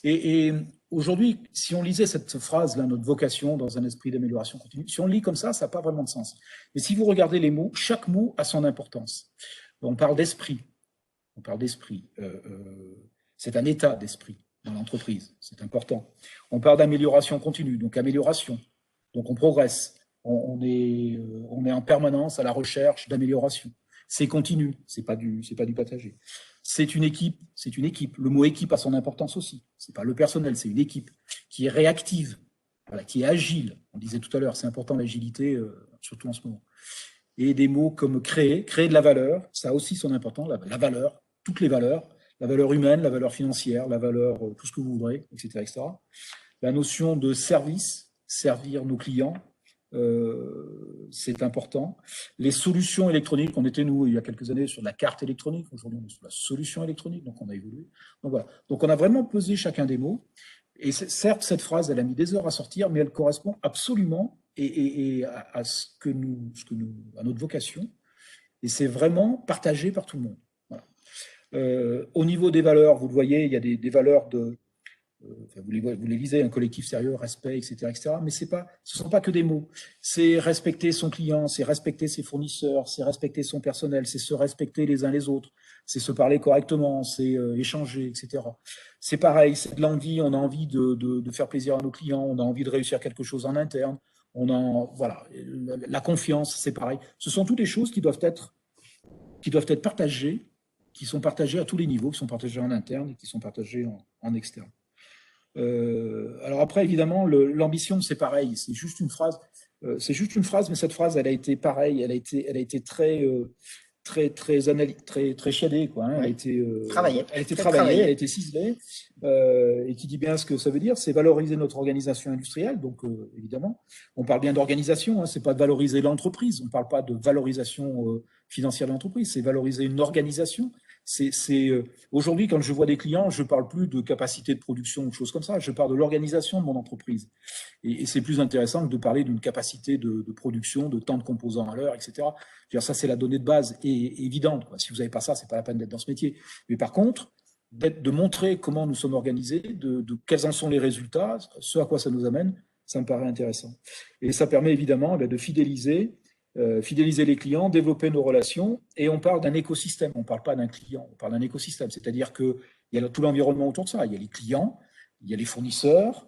Et aujourd'hui, si on lisait cette phrase-là, notre vocation dans un esprit d'amélioration continue, si on le lit comme ça n'a pas vraiment de sens. Mais si vous regardez les mots, chaque mot a son importance. On parle d'esprit. On parle d'esprit. C'est un état d'esprit dans l'entreprise. C'est important. On parle d'amélioration continue, donc amélioration. Donc on progresse. On est en permanence à la recherche d'amélioration. C'est continu, c'est pas du passager. C'est une équipe. Le mot équipe a son importance aussi. C'est pas le personnel, c'est une équipe qui est réactive, voilà, qui est agile. On disait tout à l'heure, c'est important l'agilité, surtout en ce moment. Et des mots comme créer de la valeur, ça a aussi son importance, la valeur, toutes les valeurs, la valeur humaine, la valeur financière, la valeur, tout ce que vous voudrez, etc., etc. La notion de service, servir nos clients, c'est important. Les solutions électroniques, on était nous il y a quelques années sur la carte électronique, aujourd'hui on est sur la solution électronique, donc on a évolué. Donc voilà. Donc on a vraiment pesé chacun des mots. Et certes, cette phrase, elle a mis des heures à sortir, mais elle correspond absolument à à notre vocation. Et c'est vraiment partagé par tout le monde. Voilà. Au niveau des valeurs, vous le voyez, il y a des valeurs Enfin, vous les lisez, un collectif sérieux, respect, etc., etc. Mais ce ne sont pas que des mots. C'est respecter son client, c'est respecter ses fournisseurs, c'est respecter son personnel, c'est se respecter les uns les autres, c'est se parler correctement, c'est échanger, etc. C'est pareil, c'est de l'envie, on a envie de faire plaisir à nos clients, on a envie de réussir quelque chose en interne, voilà, la confiance, c'est pareil. Ce sont toutes les choses qui doivent être partagées, qui sont partagées à tous les niveaux, qui sont partagées en interne et qui sont partagées en externe. Alors après, évidemment, l'ambition, c'est pareil. C'est juste une phrase. Mais cette phrase, elle a été pareille. Elle a été très chiadée, quoi. Hein. Elle a été travaillée. Elle a été ciselée. Et qui dit bien ce que ça veut dire. C'est valoriser notre organisation industrielle. Donc, évidemment, on parle bien d'organisation. Hein. C'est pas de valoriser l'entreprise. On parle pas de valorisation financière de l'entreprise. C'est valoriser une organisation. Aujourd'hui, quand je vois des clients, je ne parle plus de capacité de production ou choses comme ça, je parle de l'organisation de mon entreprise. Et c'est plus intéressant que de parler d'une capacité de production, de temps de composants à l'heure, etc. Ça, c'est la donnée de base et évidente, quoi. Si vous n'avez pas ça, ce n'est pas la peine d'être dans ce métier. Mais par contre, de montrer comment nous sommes organisés, de quels en sont les résultats, ce à quoi ça nous amène, ça me paraît intéressant. Et ça permet évidemment de fidéliser les clients, développer nos relations, et on parle d'un écosystème, on ne parle pas d'un client, on parle d'un écosystème, c'est-à-dire qu'il y a tout l'environnement autour de ça, il y a les clients, il y a les fournisseurs,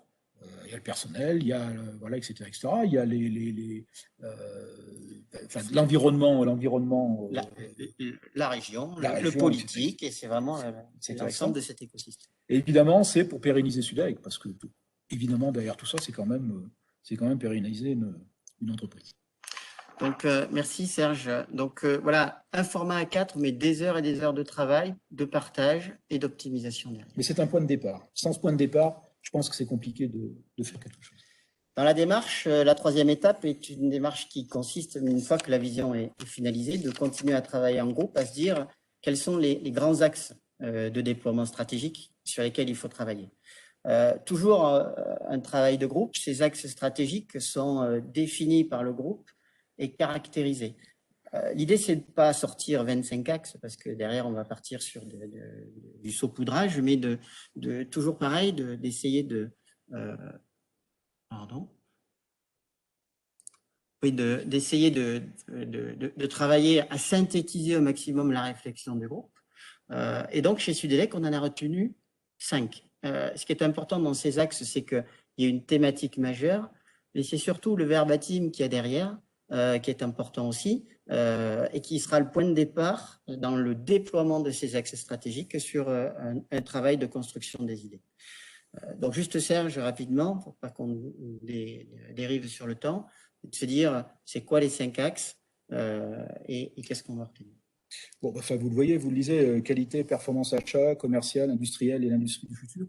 il y a le personnel, il y a voilà, etc., etc. Il y a l'environnement, la région, le politique, etc. Et c'est vraiment l'ensemble de cet écosystème. Et évidemment, c'est pour pérenniser Sudelec, parce que évidemment derrière tout ça, c'est quand même pérenniser une entreprise. Donc, merci Serge. Donc, voilà, un format A4, mais des heures et des heures de travail, de partage et d'optimisation derrière. Mais c'est un point de départ. Sans ce point de départ, je pense que c'est compliqué de faire quelque chose. Dans la démarche, la troisième étape est une démarche qui consiste, une fois que la vision est finalisée, de continuer à travailler en groupe, à se dire quels sont les grands axes de déploiement stratégique sur lesquels il faut travailler. Toujours un travail de groupe. Ces axes stratégiques sont définis par le groupe et caractérisé. L'idée, c'est de ne pas sortir 25 axes, parce que derrière, on va partir sur du saupoudrage, mais toujours pareil, d'essayer d'essayer de travailler à synthétiser au maximum la réflexion du groupe. Et donc, chez Sudelec, on en a retenu 5. Ce qui est important dans ces axes, c'est qu'il y a une thématique majeure, mais c'est surtout le verbatim qu'il y a derrière, qui est important aussi, et qui sera le point de départ dans le déploiement de ces axes stratégiques sur un travail de construction des idées. Donc juste Serge, rapidement, pour pas qu'on dérive sur le temps, de se dire c'est quoi les 5 axes et qu'est-ce qu'on va retenir. Bon, enfin, vous le voyez, vous le lisez, qualité, performance achat, commercial, industriel et l'industrie du futur.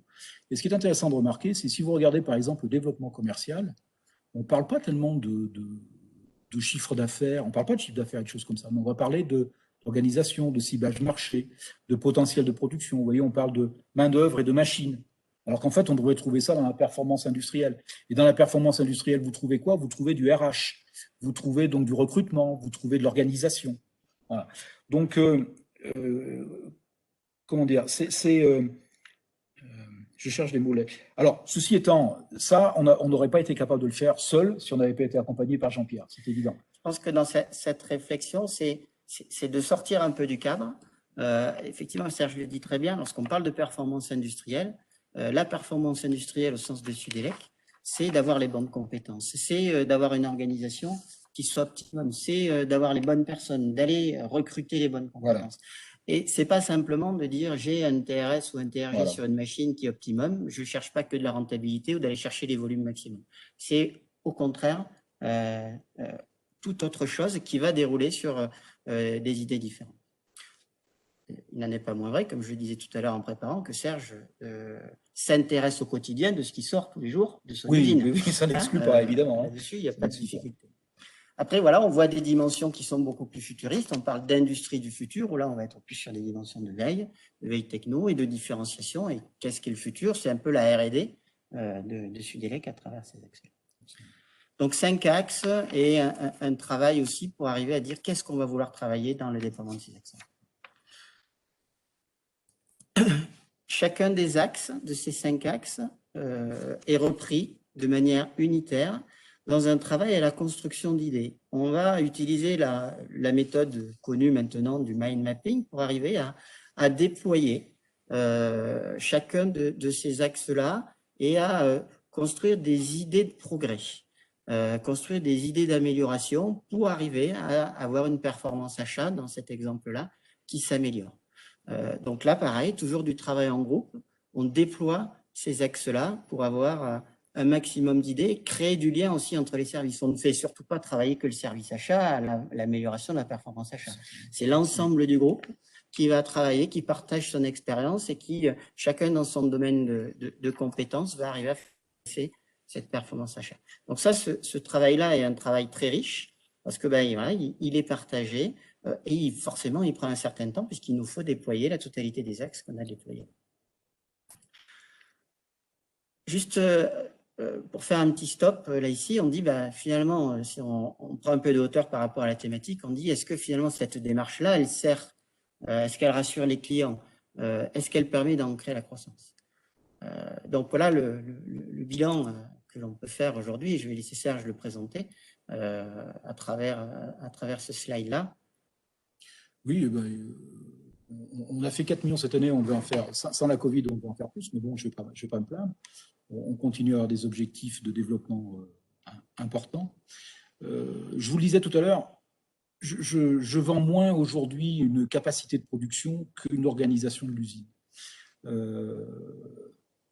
Et ce qui est intéressant de remarquer, c'est si vous regardez par exemple le développement commercial, on ne parle pas tellement de chiffre d'affaires, on ne parle pas de chiffre d'affaires et de choses comme ça, mais on va parler d'organisation, de ciblage marché, de potentiel de production. Vous voyez, on parle de main-d'œuvre et de machines. Alors qu'en fait, on devrait trouver ça dans la performance industrielle. Et dans la performance industrielle, vous trouvez quoi? Vous trouvez du RH, vous trouvez donc du recrutement, vous trouvez de l'organisation. Voilà. Donc, comment dire, je cherche les mots. Alors, ceci étant, ça, on n'aurait pas été capable de le faire seul si on n'avait pas été accompagné par Jean-Pierre, c'est évident. Je pense que dans cette réflexion, c'est de sortir un peu du cadre. Effectivement, Serge le dit très bien, lorsqu'on parle de performance industrielle, la performance industrielle au sens de Sudelec, c'est d'avoir les bonnes compétences, c'est d'avoir une organisation qui soit optimum, c'est d'avoir les bonnes personnes, d'aller recruter les bonnes compétences. Voilà. Et c'est pas simplement de dire j'ai un TRS ou un TRG voilà. sur une machine qui est optimum, je cherche pas que de la rentabilité ou d'aller chercher les volumes maximum. C'est au contraire toute autre chose qui va dérouler sur des idées différentes. Il n'en est pas moins vrai, comme je le disais tout à l'heure en préparant, que Serge s'intéresse au quotidien de ce qui sort tous les jours de son usine. Oui, ça n'exclut pas, évidemment. Là-dessus, il n'y a pas de difficulté. Après, voilà, on voit des dimensions qui sont beaucoup plus futuristes. On parle d'industrie du futur, où là, on va être plus sur des dimensions de veille techno et de différenciation. Et qu'est-ce qu'est le futur? C'est un peu la R&D de Sudelec à travers ces axes. Donc, 5 axes et un travail aussi pour arriver à dire qu'est-ce qu'on va vouloir travailler dans le déploiement de ces axes. chacun des axes, de ces 5 axes, est repris de manière unitaire dans un travail à la construction d'idées. On va utiliser la méthode connue maintenant du mind mapping pour arriver à déployer chacun de ces axes-là et à construire des idées de progrès, construire des idées d'amélioration pour arriver à avoir une performance achat, dans cet exemple-là, qui s'améliore. Donc là, pareil, toujours du travail en groupe, on déploie ces axes-là pour avoir un maximum d'idées, créer du lien aussi entre les services. On ne fait surtout pas travailler que le service achat à l'amélioration de la performance achat. C'est l'ensemble du groupe qui va travailler, qui partage son expérience et qui, chacun dans son domaine de compétences, va arriver à faire cette performance achat. Donc ça, ce travail-là est un travail très riche parce que voilà, il est partagé et forcément, il prend un certain temps puisqu'il nous faut déployer la totalité des axes qu'on a déployés. Juste pour faire un petit stop, là ici, on dit finalement, si on prend un peu de hauteur par rapport à la thématique, on dit est-ce que finalement cette démarche-là, elle sert, est-ce qu'elle rassure les clients, est-ce qu'elle permet d'ancrer la croissance? Donc voilà le bilan que l'on peut faire aujourd'hui. Je vais laisser Serge le présenter à travers ce slide-là. Oui, on a fait 4 millions cette année, on veut en faire, sans la Covid, on veut en faire plus, mais bon, je ne vais pas me plaindre. On continue à avoir des objectifs de développement importants. Je vous le disais tout à l'heure, je vends moins aujourd'hui une capacité de production qu'une organisation de l'usine.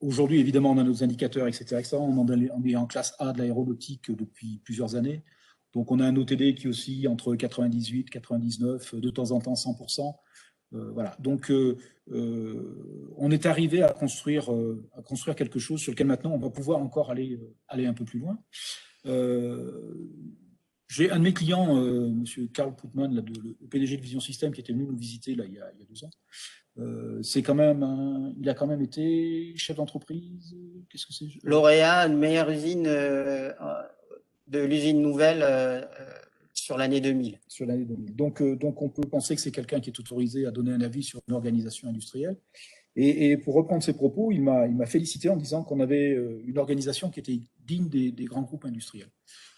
Aujourd'hui, évidemment, on a nos indicateurs, etc. On est en classe A de l'aéronautique depuis plusieurs années. Donc, on a un OTD qui oscille entre 98, 99, de temps en temps 100%. Voilà. Donc, on est arrivé à construire quelque chose sur lequel maintenant on va pouvoir encore aller un peu plus loin. J'ai un de mes clients, monsieur Karl Putman, le PDG de Vision System, qui était venu nous visiter là, il y a 2 ans. C'est quand même il a quand même été chef d'entreprise. Qu'est-ce que c'est? Lauréat, meilleure usine de l'usine nouvelle sur l'année 2000. Sur l'année 2000. Donc, on peut penser que c'est quelqu'un qui est autorisé à donner un avis sur une organisation industrielle. Et pour reprendre ses propos, il m'a félicité en disant qu'on avait une organisation qui était digne des grands groupes industriels.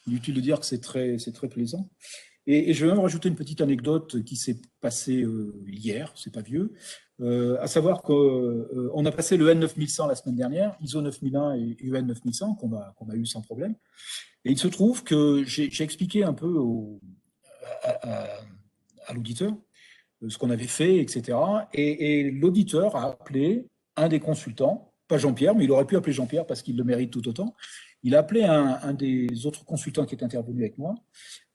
Inutile de dire que c'est très plaisant. Et je vais même rajouter une petite anecdote qui s'est passée hier, c'est pas vieux, à savoir qu'on a passé le N9100 la semaine dernière, ISO 9001 et UN 9100 qu'on a eu sans problème. Et il se trouve que j'ai expliqué un peu à l'auditeur ce qu'on avait fait, etc. Et l'auditeur a appelé un des consultants, pas Jean-Pierre, mais il aurait pu appeler Jean-Pierre parce qu'il le mérite tout autant. Il a appelé un des autres consultants qui est intervenu avec moi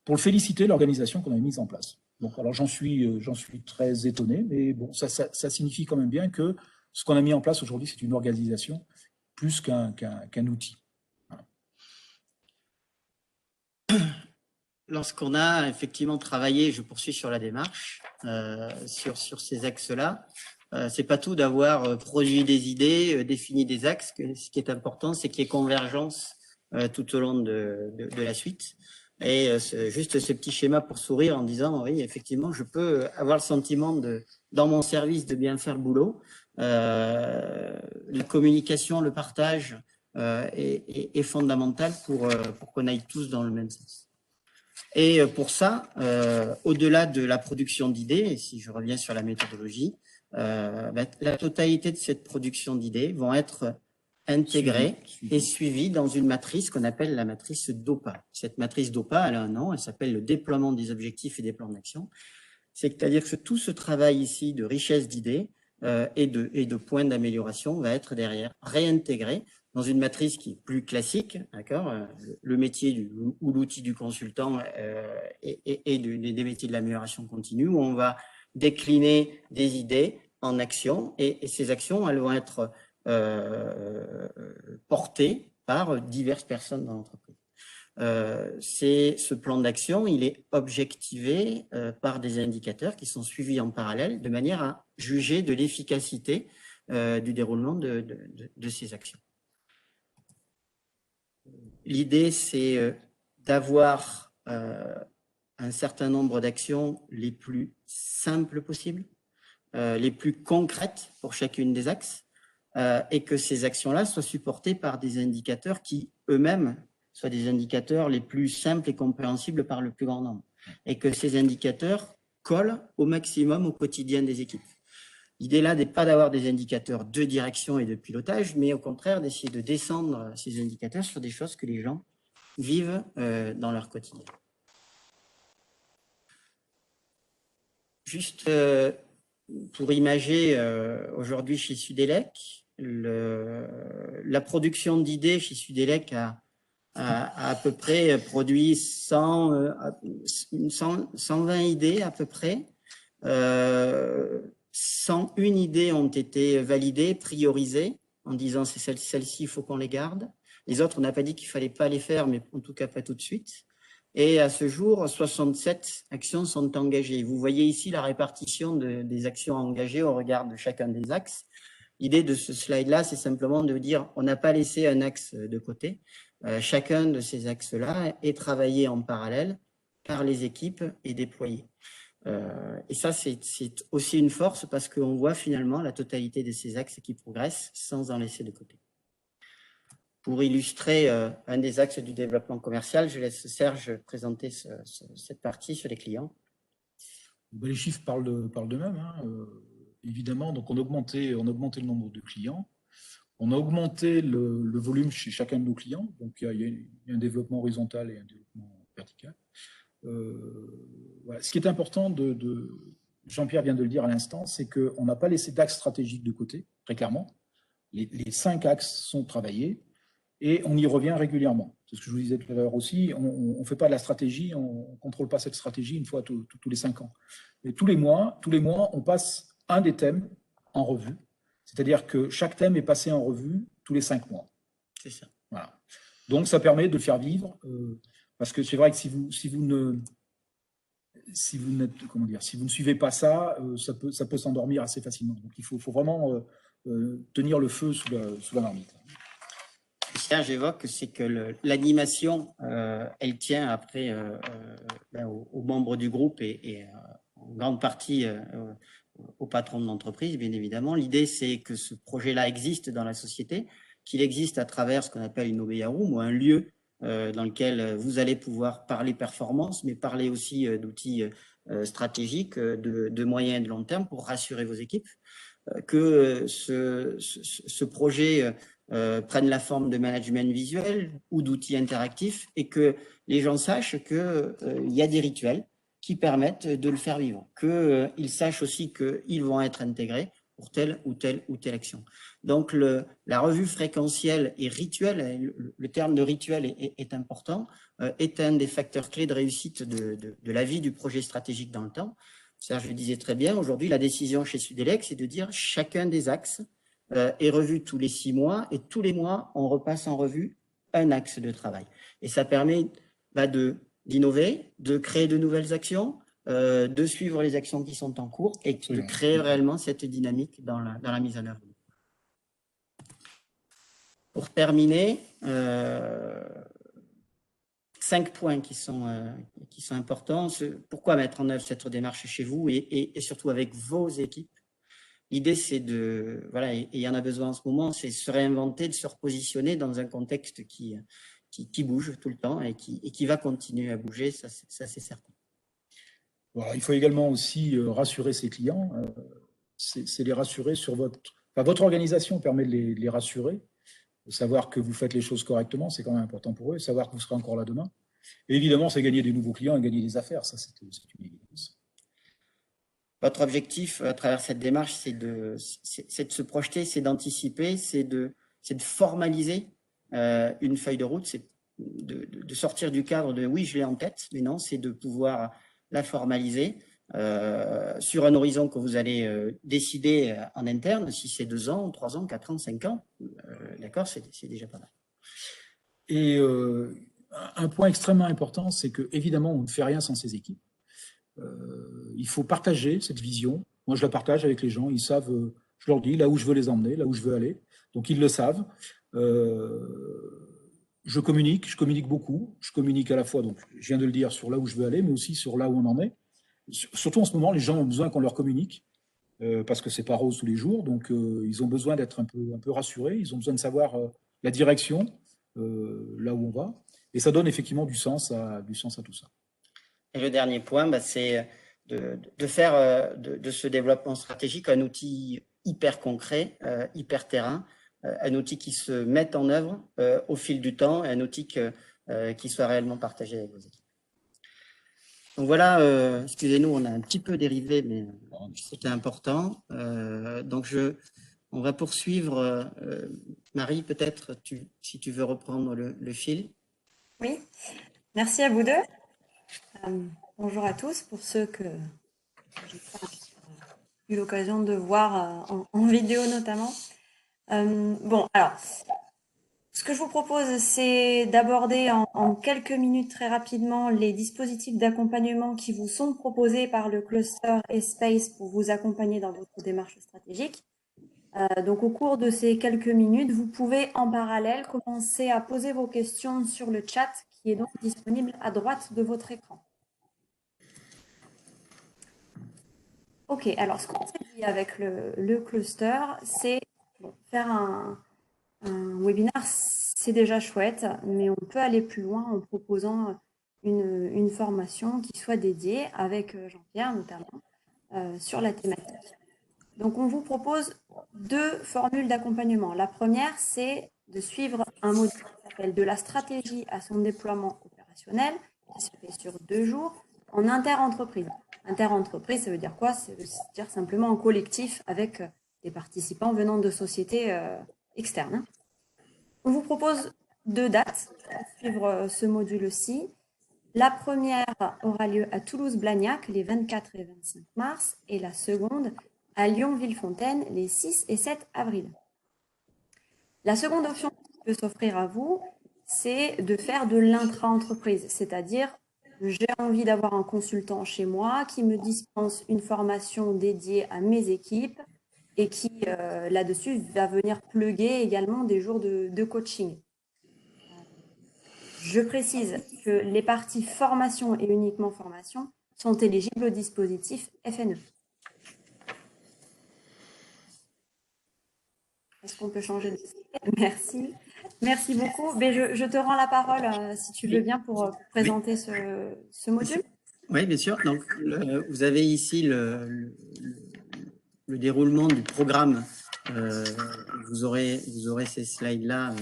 pour le féliciter de l'organisation qu'on avait mise en place. Donc, alors j'en suis très étonné, mais bon, ça signifie quand même bien que ce qu'on a mis en place aujourd'hui, c'est une organisation plus qu'un outil. Voilà. Lorsqu'on a effectivement travaillé, je poursuis sur la démarche, sur ces axes-là, c'est pas tout d'avoir produit des idées, défini des axes. Ce qui est important, c'est qu'il y ait convergence tout au long de la suite. Et juste ce petit schéma pour sourire en disant, oui, effectivement, je peux avoir le sentiment dans mon service de bien faire le boulot. La communication, le partage est fondamental pour qu'on aille tous dans le même sens. Et pour ça, au-delà de la production d'idées, et si je reviens sur la méthodologie, la totalité de cette production d'idées vont être intégrées et suivies dans une matrice qu'on appelle la matrice DOPA. Cette matrice DOPA, elle a un nom, elle s'appelle le déploiement des objectifs et des plans d'action. C'est-à-dire que tout ce travail ici de richesse d'idées et de points d'amélioration va être derrière réintégré dans une matrice qui est plus classique, d'accord, le métier ou l'outil du consultant et des métiers de l'amélioration continue, où on va décliner des idées en actions et ces actions, elles vont être portées par diverses personnes dans l'entreprise. Ce plan d'action, il est objectivé par des indicateurs qui sont suivis en parallèle de manière à juger de l'efficacité du déroulement de ces actions. L'idée, c'est d'avoir un certain nombre d'actions les plus simples possibles, les plus concrètes pour chacune des axes, et que ces actions-là soient supportées par des indicateurs qui, eux-mêmes, soient des indicateurs les plus simples et compréhensibles par le plus grand nombre. Et que ces indicateurs collent au maximum au quotidien des équipes. L'idée là n'est pas d'avoir des indicateurs de direction et de pilotage, mais au contraire d'essayer de descendre ces indicateurs sur des choses que les gens vivent dans leur quotidien. Juste pour imager, aujourd'hui chez Sudelec, la production d'idées chez Sudelec a à peu près produit 120 idées à peu près. 101 idées ont été validées, priorisées, en disant c'est celles-ci, il faut qu'on les garde. Les autres, on n'a pas dit qu'il ne fallait pas les faire, mais en tout cas pas tout de suite. Et à ce jour, 67 actions sont engagées. Vous voyez ici la répartition des actions engagées au regard de chacun des axes. L'idée de ce slide-là, c'est simplement de dire on n'a pas laissé un axe de côté. Chacun de ces axes-là est travaillé en parallèle par les équipes et déployé. Et ça, c'est aussi une force parce qu'on voit finalement la totalité de ces axes qui progressent sans en laisser de côté. Pour illustrer un des axes du développement commercial, je laisse Serge présenter cette partie sur les clients. Les chiffres parlent d'eux-mêmes, hein. Évidemment. Donc on a augmenté le nombre de clients. On a augmenté le volume chez chacun de nos clients. Donc il y a un développement horizontal et un développement vertical. Voilà. Ce qui est important, Jean-Pierre vient de le dire à l'instant, c'est qu'on n'a pas laissé d'axe stratégique de côté, très clairement. Les 5 axes sont travaillés et on y revient régulièrement. C'est ce que je vous disais tout à l'heure aussi. On ne fait pas de la stratégie, on ne contrôle pas cette stratégie une fois tous les 5 ans. Et tous les mois, on passe un des thèmes en revue. C'est-à-dire que chaque thème est passé en revue tous les 5 mois. C'est ça. Voilà. Donc ça permet de le faire vivre. Parce que c'est vrai que si vous ne suivez pas ça, ça peut s'endormir assez facilement. Donc il faut vraiment tenir le feu sous la marmite. Serge évoque, c'est que l'animation, elle tient après aux membres du groupe et en grande partie au patron de l'entreprise, bien évidemment. L'idée, c'est que ce projet-là existe dans la société, qu'il existe à travers ce qu'on appelle une OBA Room, ou un lieu dans lequel vous allez pouvoir parler performance, mais parler aussi d'outils stratégiques de moyen et de long terme pour rassurer vos équipes, que ce projet prenne la forme de management visuel ou d'outils interactifs et que les gens sachent qu'il y a des rituels qui permettent de le faire vivre, qu'ils sachent aussi qu'ils vont être intégrés pour telle ou telle action. Donc, la revue fréquentielle et rituelle, le terme de rituel est important, est un des facteurs clés de réussite de la vie du projet stratégique dans le temps. Serge le disait très bien, aujourd'hui, la décision chez Sudelec, c'est de dire chacun des axes est revu tous les 6 mois et tous les mois, on repasse en revue un axe de travail. Et ça permet d'innover, de créer de nouvelles actions, de suivre les actions qui sont en cours et de créer réellement cette dynamique dans la mise en œuvre. Pour terminer, 5 points qui sont importants. Pourquoi mettre en œuvre cette démarche chez vous et surtout avec vos équipes? L'idée, c'est voilà, et il y en a besoin en ce moment, c'est se réinventer, de se repositionner dans un contexte qui bouge tout le temps et qui va continuer à bouger, ça c'est certain. Voilà, il faut également aussi rassurer ses clients. C'est les rassurer sur votre organisation permet de les rassurer, de savoir que vous faites les choses correctement, c'est quand même important pour eux, savoir que vous serez encore là demain. Et évidemment, c'est gagner des nouveaux clients et gagner des affaires, ça c'est une évidence. Votre objectif à travers cette démarche, c'est de se projeter, c'est d'anticiper, c'est de formaliser une feuille de route, c'est de sortir du cadre de oui, je l'ai en tête, mais non, c'est de pouvoir la formaliser sur un horizon que vous allez décider en interne, si c'est 2 ans, 3 ans, 4 ans, 5 ans, d'accord, c'est déjà pas mal. Et un point extrêmement important, c'est que évidemment, on ne fait rien sans ses équipes. Il faut partager cette vision. Moi, je la partage avec les gens. Ils savent, je leur dis là où je veux les emmener, là où je veux aller. Donc, ils le savent. Je communique beaucoup. Je communique à la fois, donc, je viens de le dire, sur là où je veux aller, mais aussi sur là où on en est. Surtout en ce moment, les gens ont besoin qu'on leur communique. parce que c'est pas rose tous les jours. Donc, ils ont besoin d'être un peu rassurés. Ils ont besoin de savoir la direction, là où on va. Et ça donne effectivement du sens à tout ça. Et le dernier point, bah, c'est de faire de ce développement stratégique un outil hyper concret, hyper terrain, un outil qui se mette en œuvre au fil du temps, et un outil qui soit réellement partagé avec vos équipes. Donc voilà, excusez-nous, on a un petit peu dérivé, mais c'était important. Donc on va poursuivre. Marie, peut-être, si tu veux reprendre le fil. Oui, merci à vous deux. Bonjour à tous, pour ceux que j'ai pas eu l'occasion de voir en vidéo notamment. Bon, alors, ce que je vous propose, c'est d'aborder en quelques minutes très rapidement les dispositifs d'accompagnement qui vous sont proposés par le cluster Espace pour vous accompagner dans votre démarche stratégique. Donc, au cours de ces quelques minutes, vous pouvez en parallèle commencer à poser vos questions sur le chat qui est donc disponible à droite de votre écran. Ok, alors ce qu'on s'est dit avec le cluster, c'est faire un webinaire, c'est déjà chouette, mais on peut aller plus loin en proposant une formation qui soit dédiée, avec Jean-Pierre notamment, sur la thématique. Donc on vous propose 2 formules d'accompagnement. La première, c'est de suivre un module qui s'appelle « De la stratégie à son déploiement opérationnel », qui se fait sur 2 jours, en inter-entreprise. Inter-entreprise, ça veut dire quoi? Ça veut dire simplement en collectif avec des participants venant de sociétés externes. On vous propose 2 dates pour suivre ce module-ci. La première aura lieu à Toulouse-Blagnac les 24 et 25 mars et la seconde à Lyon-Villefontaine les 6 et 7 avril. La seconde option qui peut s'offrir à vous, c'est de faire de l'intra-entreprise, c'est-à-dire j'ai envie d'avoir un consultant chez moi qui me dispense une formation dédiée à mes équipes et qui, là-dessus, va venir plugger également des jours de coaching. Je précise que les parties formation et uniquement formation sont éligibles au dispositif FNE. Est-ce qu'on peut changer de slide? Merci. Merci beaucoup. Mais je te rends la parole, si tu veux bien, pour présenter ce module. Oui, bien sûr. Donc, vous avez ici le déroulement du programme. Vous aurez ces slides-là.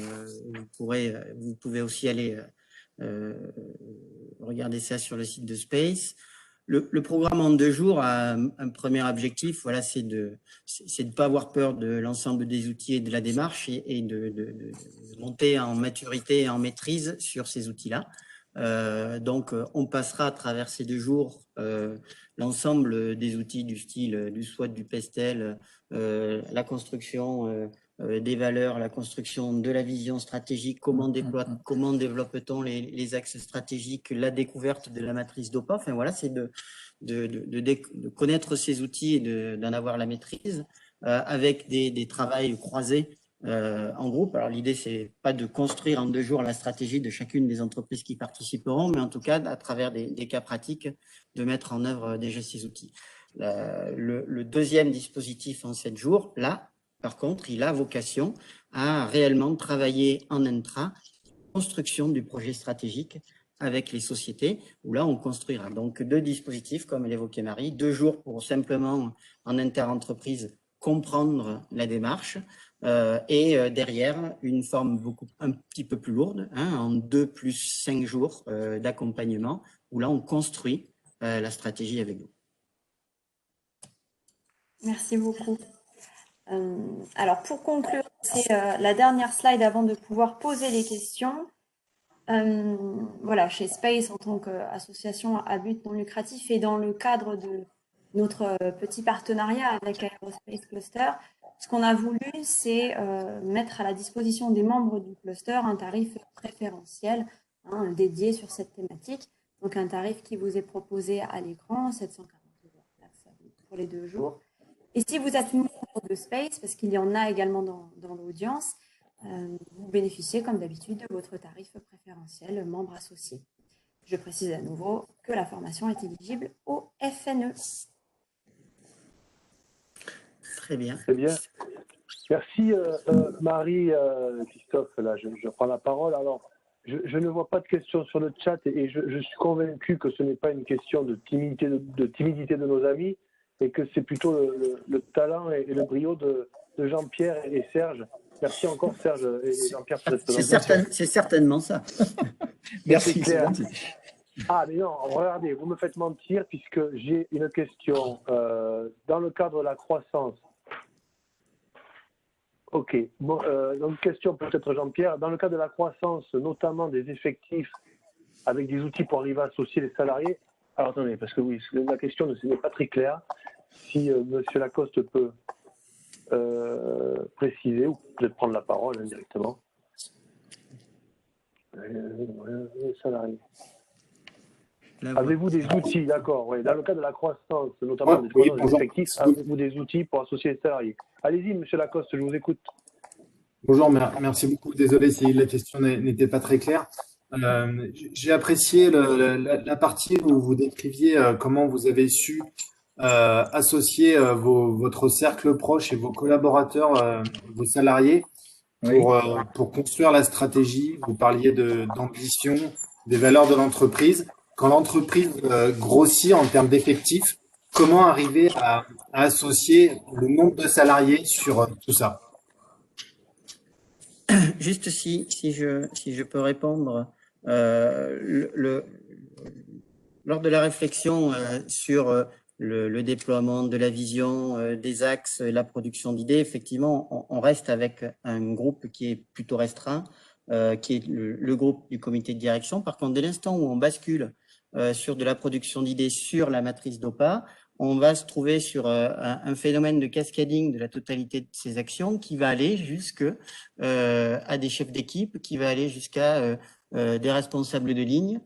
Vous pouvez aussi aller regarder ça sur le site de Space. Le programme en 2 jours a un premier objectif, voilà, c'est de ne pas avoir peur de l'ensemble des outils et de la démarche et de monter en maturité et en maîtrise sur ces outils-là. Donc, on passera à travers ces 2 jours l'ensemble des outils du style du SWOT, du PESTEL, la construction des valeurs, la construction de la vision stratégique, comment développe-t-on les axes stratégiques, la découverte de la matrice d'OPA. Enfin, voilà, c'est de connaître ces outils et d'en avoir la maîtrise avec des travails croisés en groupe. Alors, l'idée, c'est pas de construire en 2 jours la stratégie de chacune des entreprises qui participeront, mais en tout cas, à travers des cas pratiques, de mettre en œuvre déjà ces outils. Le deuxième dispositif en 7 jours, là, par contre, il a vocation à réellement travailler en intra, construction du projet stratégique avec les sociétés, où là, on construira donc 2 dispositifs, comme l'évoquait Marie, 2 jours pour simplement, en inter-entreprise, comprendre la démarche, et derrière, une forme un petit peu plus lourde, en 2 plus 5 jours d'accompagnement, où là, on construit la stratégie avec vous. Merci beaucoup. Alors, pour conclure, c'est la dernière slide avant de pouvoir poser les questions. Voilà, chez Space, en tant qu'association à but non lucratif et dans le cadre de notre petit partenariat avec Aerospace Cluster, ce qu'on a voulu, c'est mettre à la disposition des membres du cluster un tarif préférentiel dédié sur cette thématique. Donc, un tarif qui vous est proposé à l'écran, 740 € pour les 2 jours. Et si vous êtes membre de Space, parce qu'il y en a également dans l'audience, vous bénéficiez comme d'habitude de votre tarif préférentiel membre associé. Je précise à nouveau que la formation est éligible au FNE. Très bien. C'est bien. Merci Marie, Christophe, là je prends la parole. Alors, je ne vois pas de questions sur le chat et je suis convaincu que ce n'est pas une question de timidité de nos amis et que c'est plutôt le talent et le brio de Jean-Pierre et Serge. Merci encore Serge et Jean-Pierre pour cette présentation. C'est certainement ça. Merci, C'est c'est clair. gentil. Ah, mais non, regardez, vous me faites mentir puisque j'ai une question. Dans le cadre de la croissance, ok, bon, donc question peut-être Jean-Pierre, dans le cadre de la croissance, notamment des effectifs avec des outils pour arriver à associer les salariés, alors attendez, parce que oui, la question n'est pas très claire. Si Monsieur Lacoste peut préciser, ou peut-être prendre la parole indirectement. Les salariés. Avez-vous des outils, d'accord, oui, dans le cadre de la croissance, notamment des effectifs, avez-vous des outils pour associer les salariés? Allez-y, Monsieur Lacoste, je vous écoute. Bonjour, merci beaucoup. Désolé si la question n'était pas très claire. J'ai apprécié la partie où vous décriviez comment vous avez su associer votre cercle proche et vos collaborateurs, vos salariés, pour construire la stratégie. Vous parliez d'ambition, des valeurs de l'entreprise. Quand l'entreprise grossit en termes d'effectifs, comment arriver à associer le nombre de salariés sur tout ça? Juste si je peux répondre, lors de la réflexion sur le déploiement de la vision, des axes, la production d'idées, effectivement, on reste avec un groupe qui est plutôt restreint, qui est le groupe du comité de direction. Par contre, dès l'instant où on bascule sur de la production d'idées sur la matrice d'OPA, on va se trouver sur un phénomène de cascading de la totalité de ces actions qui va aller jusque à des chefs d'équipe, qui va aller jusqu'à des responsables de ligne,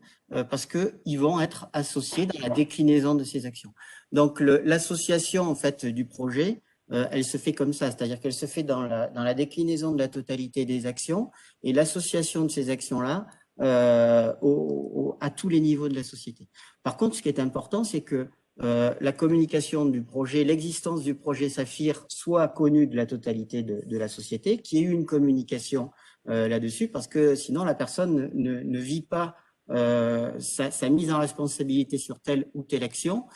parce qu'ils vont être associés dans la déclinaison de ces actions. Donc, l'association en fait du projet, elle se fait comme ça, c'est-à-dire qu'elle se fait dans la déclinaison de la totalité des actions et l'association de ces actions-là à tous les niveaux de la société. Par contre, ce qui est important, c'est que la communication du projet, l'existence du projet Saphir soit connue de la totalité de la société, qu'il y ait eu une communication là-dessus, parce que sinon la personne ne vit pas sa mise en responsabilité sur telle ou telle action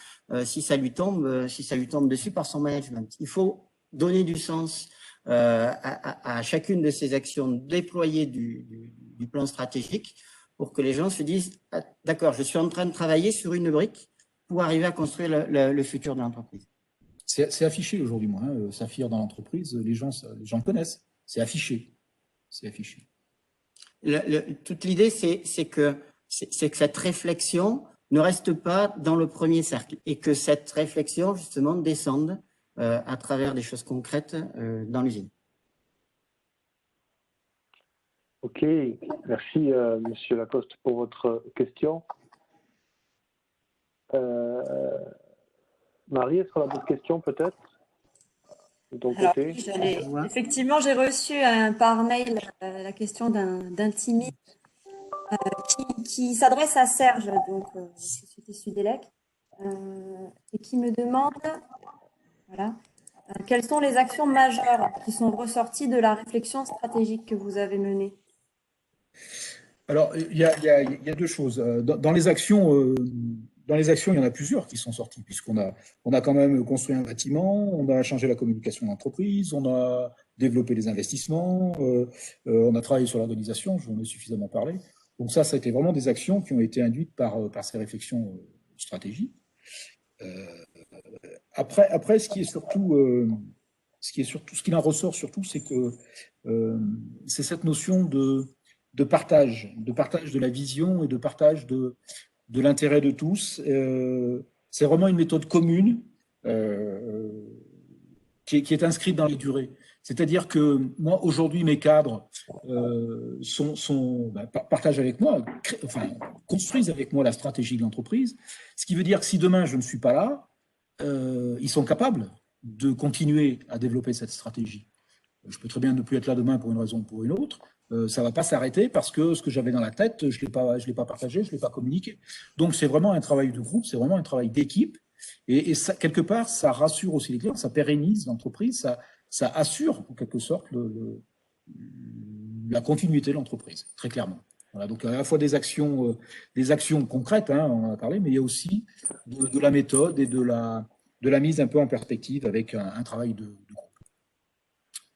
si ça lui tombe dessus par son management. Il faut donner du sens à chacune de ces actions déployées du plan stratégique pour que les gens se disent ah, d'accord, je suis en train de travailler sur une brique pour arriver à construire le futur de l'entreprise. C'est affiché aujourd'hui, moi. Saphir dans l'entreprise, les gens connaissent. C'est affiché. C'est affiché. Toute l'idée, c'est que cette réflexion ne reste pas dans le premier cercle et que cette réflexion, justement, descende à travers des choses concrètes dans l'usine. Ok, merci Monsieur Lacoste pour votre question. Marie, est-ce qu'on a d'autres questions peut-être de ton côté? Effectivement, j'ai reçu par mail la question d'un timide qui s'adresse à Serge, donc Société Sudelec, et qui me demande voilà, quelles sont les actions majeures qui sont ressorties de la réflexion stratégique que vous avez menée. Alors, il y a deux choses. Dans les actions, il y en a plusieurs qui sont sorties, puisqu'on a quand même construit un bâtiment, on a changé la communication d'entreprise, on a développé les investissements, on a travaillé sur l'organisation, je vous en ai suffisamment parlé. Donc ça a été vraiment des actions qui ont été induites par ces réflexions stratégiques. Après, ce qui en ressort surtout, c'est que c'est cette notion de partage de la vision et de partage de l'intérêt de tous. C'est vraiment une méthode commune qui est inscrite dans les durées. C'est-à-dire que moi, aujourd'hui, mes cadres partagent avec moi, construisent avec moi la stratégie de l'entreprise, ce qui veut dire que si demain je ne suis pas là, ils sont capables de continuer à développer cette stratégie. Je peux très bien ne plus être là demain pour une raison ou pour une autre. Ça ne va pas s'arrêter parce que ce que j'avais dans la tête, je ne l'ai pas partagé, je ne l'ai pas communiqué. Donc, c'est vraiment un travail de groupe, c'est vraiment un travail d'équipe. Et ça, quelque part, ça rassure aussi les clients, ça pérennise l'entreprise, ça assure en quelque sorte la continuité de l'entreprise, très clairement. Voilà, donc à la fois des actions concrètes, hein, on en a parlé, mais il y a aussi de la méthode et de la mise un peu en perspective avec un travail de groupe.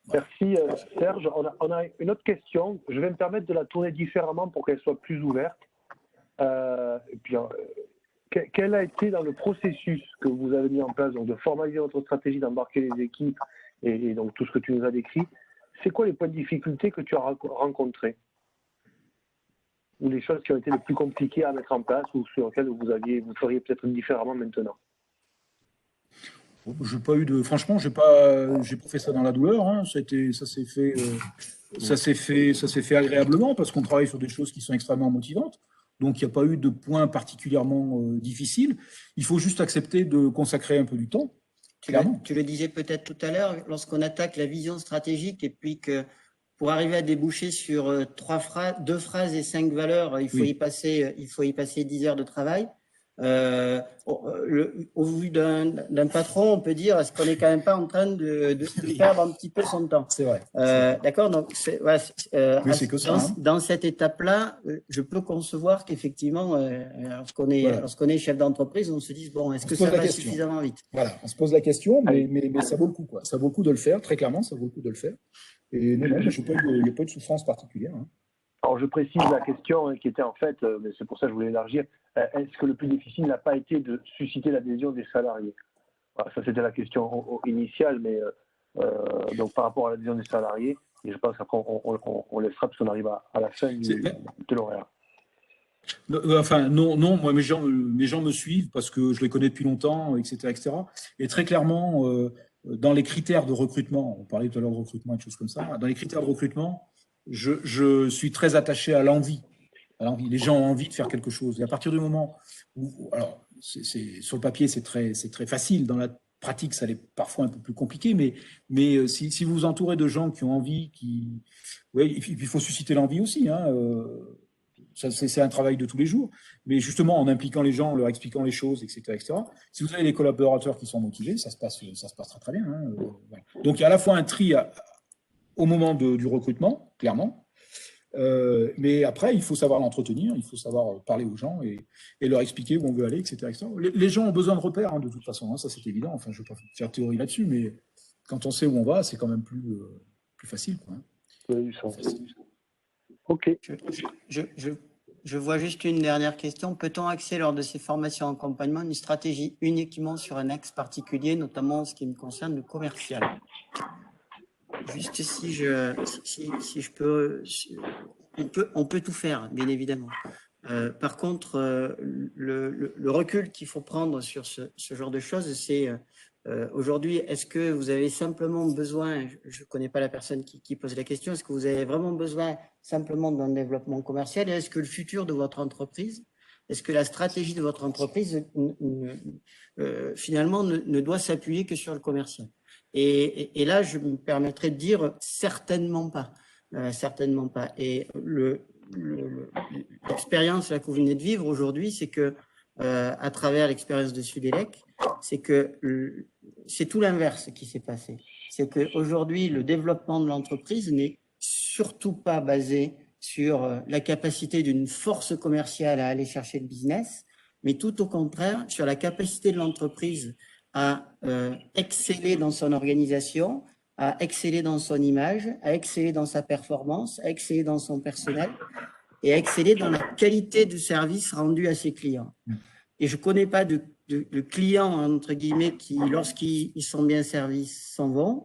Voilà. Merci Serge. On a une autre question. Je vais me permettre de la tourner différemment pour qu'elle soit plus ouverte. Et puis, quel a été dans le processus que vous avez mis en place, donc de formaliser votre stratégie, d'embarquer les équipes et donc tout ce que tu nous as décrit, c'est quoi les points de difficulté que tu as rencontrés? Ou les choses qui ont été les plus compliquées à mettre en place ou sur lesquelles vous feriez peut-être différemment maintenant? Franchement, j'ai pas fait ça dans la douleur, hein. Ça s'est fait agréablement parce qu'on travaille sur des choses qui sont extrêmement motivantes. Donc, il n'y a pas eu de points particulièrement difficiles. Il faut juste accepter de consacrer un peu du temps. Tu le disais peut-être tout à l'heure, lorsqu'on attaque la vision stratégique et puis que pour arriver à déboucher sur 2 phrases et 5 valeurs, il faut y passer 10 heures de travail. Au vu d'un patron, on peut dire, est-ce qu'on n'est quand même pas en train de perdre un petit peu son temps? C'est vrai. D'accord, donc dans cette étape-là, je peux concevoir qu'effectivement, lorsqu'on est chef d'entreprise, on se dise, bon, est-ce que ça va suffisamment vite? Voilà, on se pose la question, mais ça vaut le coup, quoi. Ça vaut le coup de le faire, très clairement, ça vaut le coup de le faire. Et non, il n'y a pas de souffrance particulière, hein. Alors, je précise la question qui était en fait, mais c'est pour ça que je voulais élargir, est-ce que le plus difficile n'a pas été de susciter l'adhésion des salariés? Voilà, ça, c'était la question initiale, mais donc par rapport à l'adhésion des salariés, et je pense qu'après, on laissera parce qu'on arrive à la fin de l'horaire. Enfin, non, moi, mes gens me suivent parce que je les connais depuis longtemps, etc., etc. Et très clairement, dans les critères de recrutement, on parlait tout à l'heure de recrutement et de choses comme ça, dans les critères de recrutement, je suis très attaché à l'envie. Les gens ont envie de faire quelque chose. Et à partir du moment où, alors, sur le papier, c'est très facile. Dans la pratique, ça l'est parfois un peu plus compliqué. Mais si vous vous entourez de gens qui ont envie, il faut susciter l'envie aussi, hein. C'est un travail de tous les jours. Mais justement, en impliquant les gens, en leur expliquant les choses, etc., etc. Si vous avez des collaborateurs qui sont motivés, ça se passe très, très bien, hein. Voilà. Donc, il y a à la fois un tri au moment du recrutement, clairement. Mais après, il faut savoir l'entretenir, il faut savoir parler aux gens et leur expliquer où on veut aller, etc., etc. Les gens ont besoin de repères, hein, de toute façon, hein, ça c'est évident. Enfin, je ne vais pas faire théorie là-dessus, mais quand on sait où on va, c'est quand même plus facile, quoi, hein. Oui, ok. Je vois juste une dernière question. Peut-on axer lors de ces formations en accompagnement une stratégie uniquement sur un axe particulier, notamment en ce qui me concerne le commercial? Juste si je peux, on peut tout faire, bien évidemment. Par contre, le recul qu'il faut prendre sur ce genre de choses, c'est aujourd'hui, est-ce que vous avez simplement besoin, je ne connais pas la personne qui pose la question, est-ce que vous avez vraiment besoin simplement d'un développement commercial et est-ce que le futur de votre entreprise, est-ce que la stratégie de votre entreprise finalement ne doit s'appuyer que sur le commercial? Et là, je me permettrais de dire certainement pas. Certainement pas. Et l'expérience que vous venez de vivre aujourd'hui, c'est que, à travers l'expérience de Sudelec, c'est que c'est tout l'inverse qui s'est passé. C'est qu'aujourd'hui, le développement de l'entreprise n'est surtout pas basé sur la capacité d'une force commerciale à aller chercher le business, mais tout au contraire, sur la capacité de l'entreprise à exceller dans son organisation, à exceller dans son image, à exceller dans sa performance, à exceller dans son personnel et à exceller dans la qualité du service rendu à ses clients. Et je ne connais pas de clients, entre guillemets, qui, lorsqu'ils sont bien servis, s'en vont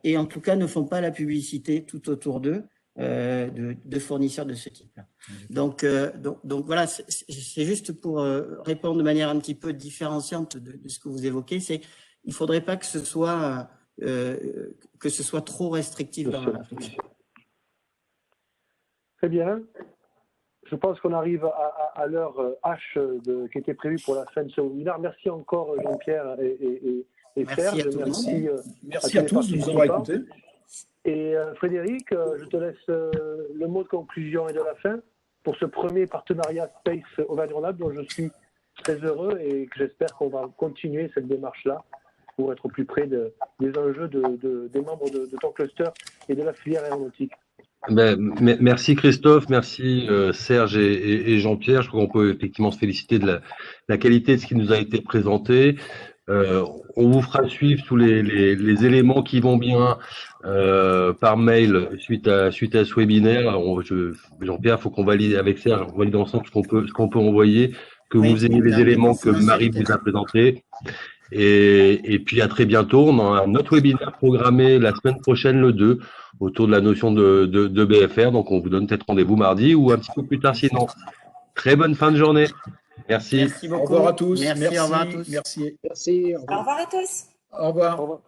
et en tout cas ne font pas la publicité tout autour d'eux de fournisseurs de ce type-là. Donc voilà, c'est juste pour répondre de manière un petit peu différenciante de ce que vous évoquez. Il ne faudrait pas que ce soit trop restrictif dans la réflexion. Très bien. Je pense qu'on arrive à l'heure H qui était prévue pour la fin de ce webinaire. Merci encore Jean-Pierre et Serge. Merci à tous de nous avoir écoutés. Et Frédéric, je te laisse le mot de conclusion et de la fin pour ce premier partenariat Space Auvergne-Rhône-Alpes dont je suis très heureux et que j'espère qu'on va continuer cette démarche-là pour être au plus près des enjeux des membres de ton cluster et de la filière aéronautique. Merci Christophe, merci Serge et Jean-Pierre. Je crois qu'on peut effectivement se féliciter de la qualité de ce qui nous a été présenté. On vous fera suivre tous les éléments qui vont bien par mail suite à ce webinaire. Jean-Pierre, il faut qu'on valide avec Serge, on valide ensemble ce qu'on peut envoyer, que Oui, vous ayez les éléments que Marie vous a présentés. Et puis à très bientôt. On a un autre webinaire programmé la semaine prochaine, le 2, autour de la notion de BFR. Donc on vous donne peut-être rendez-vous mardi ou un petit peu plus tard sinon. Très bonne fin de journée. Merci. Merci beaucoup. Au revoir à tous. Merci, au revoir à tous. Merci. Merci. Au Au revoir. revoir à tous. Au revoir. Au revoir.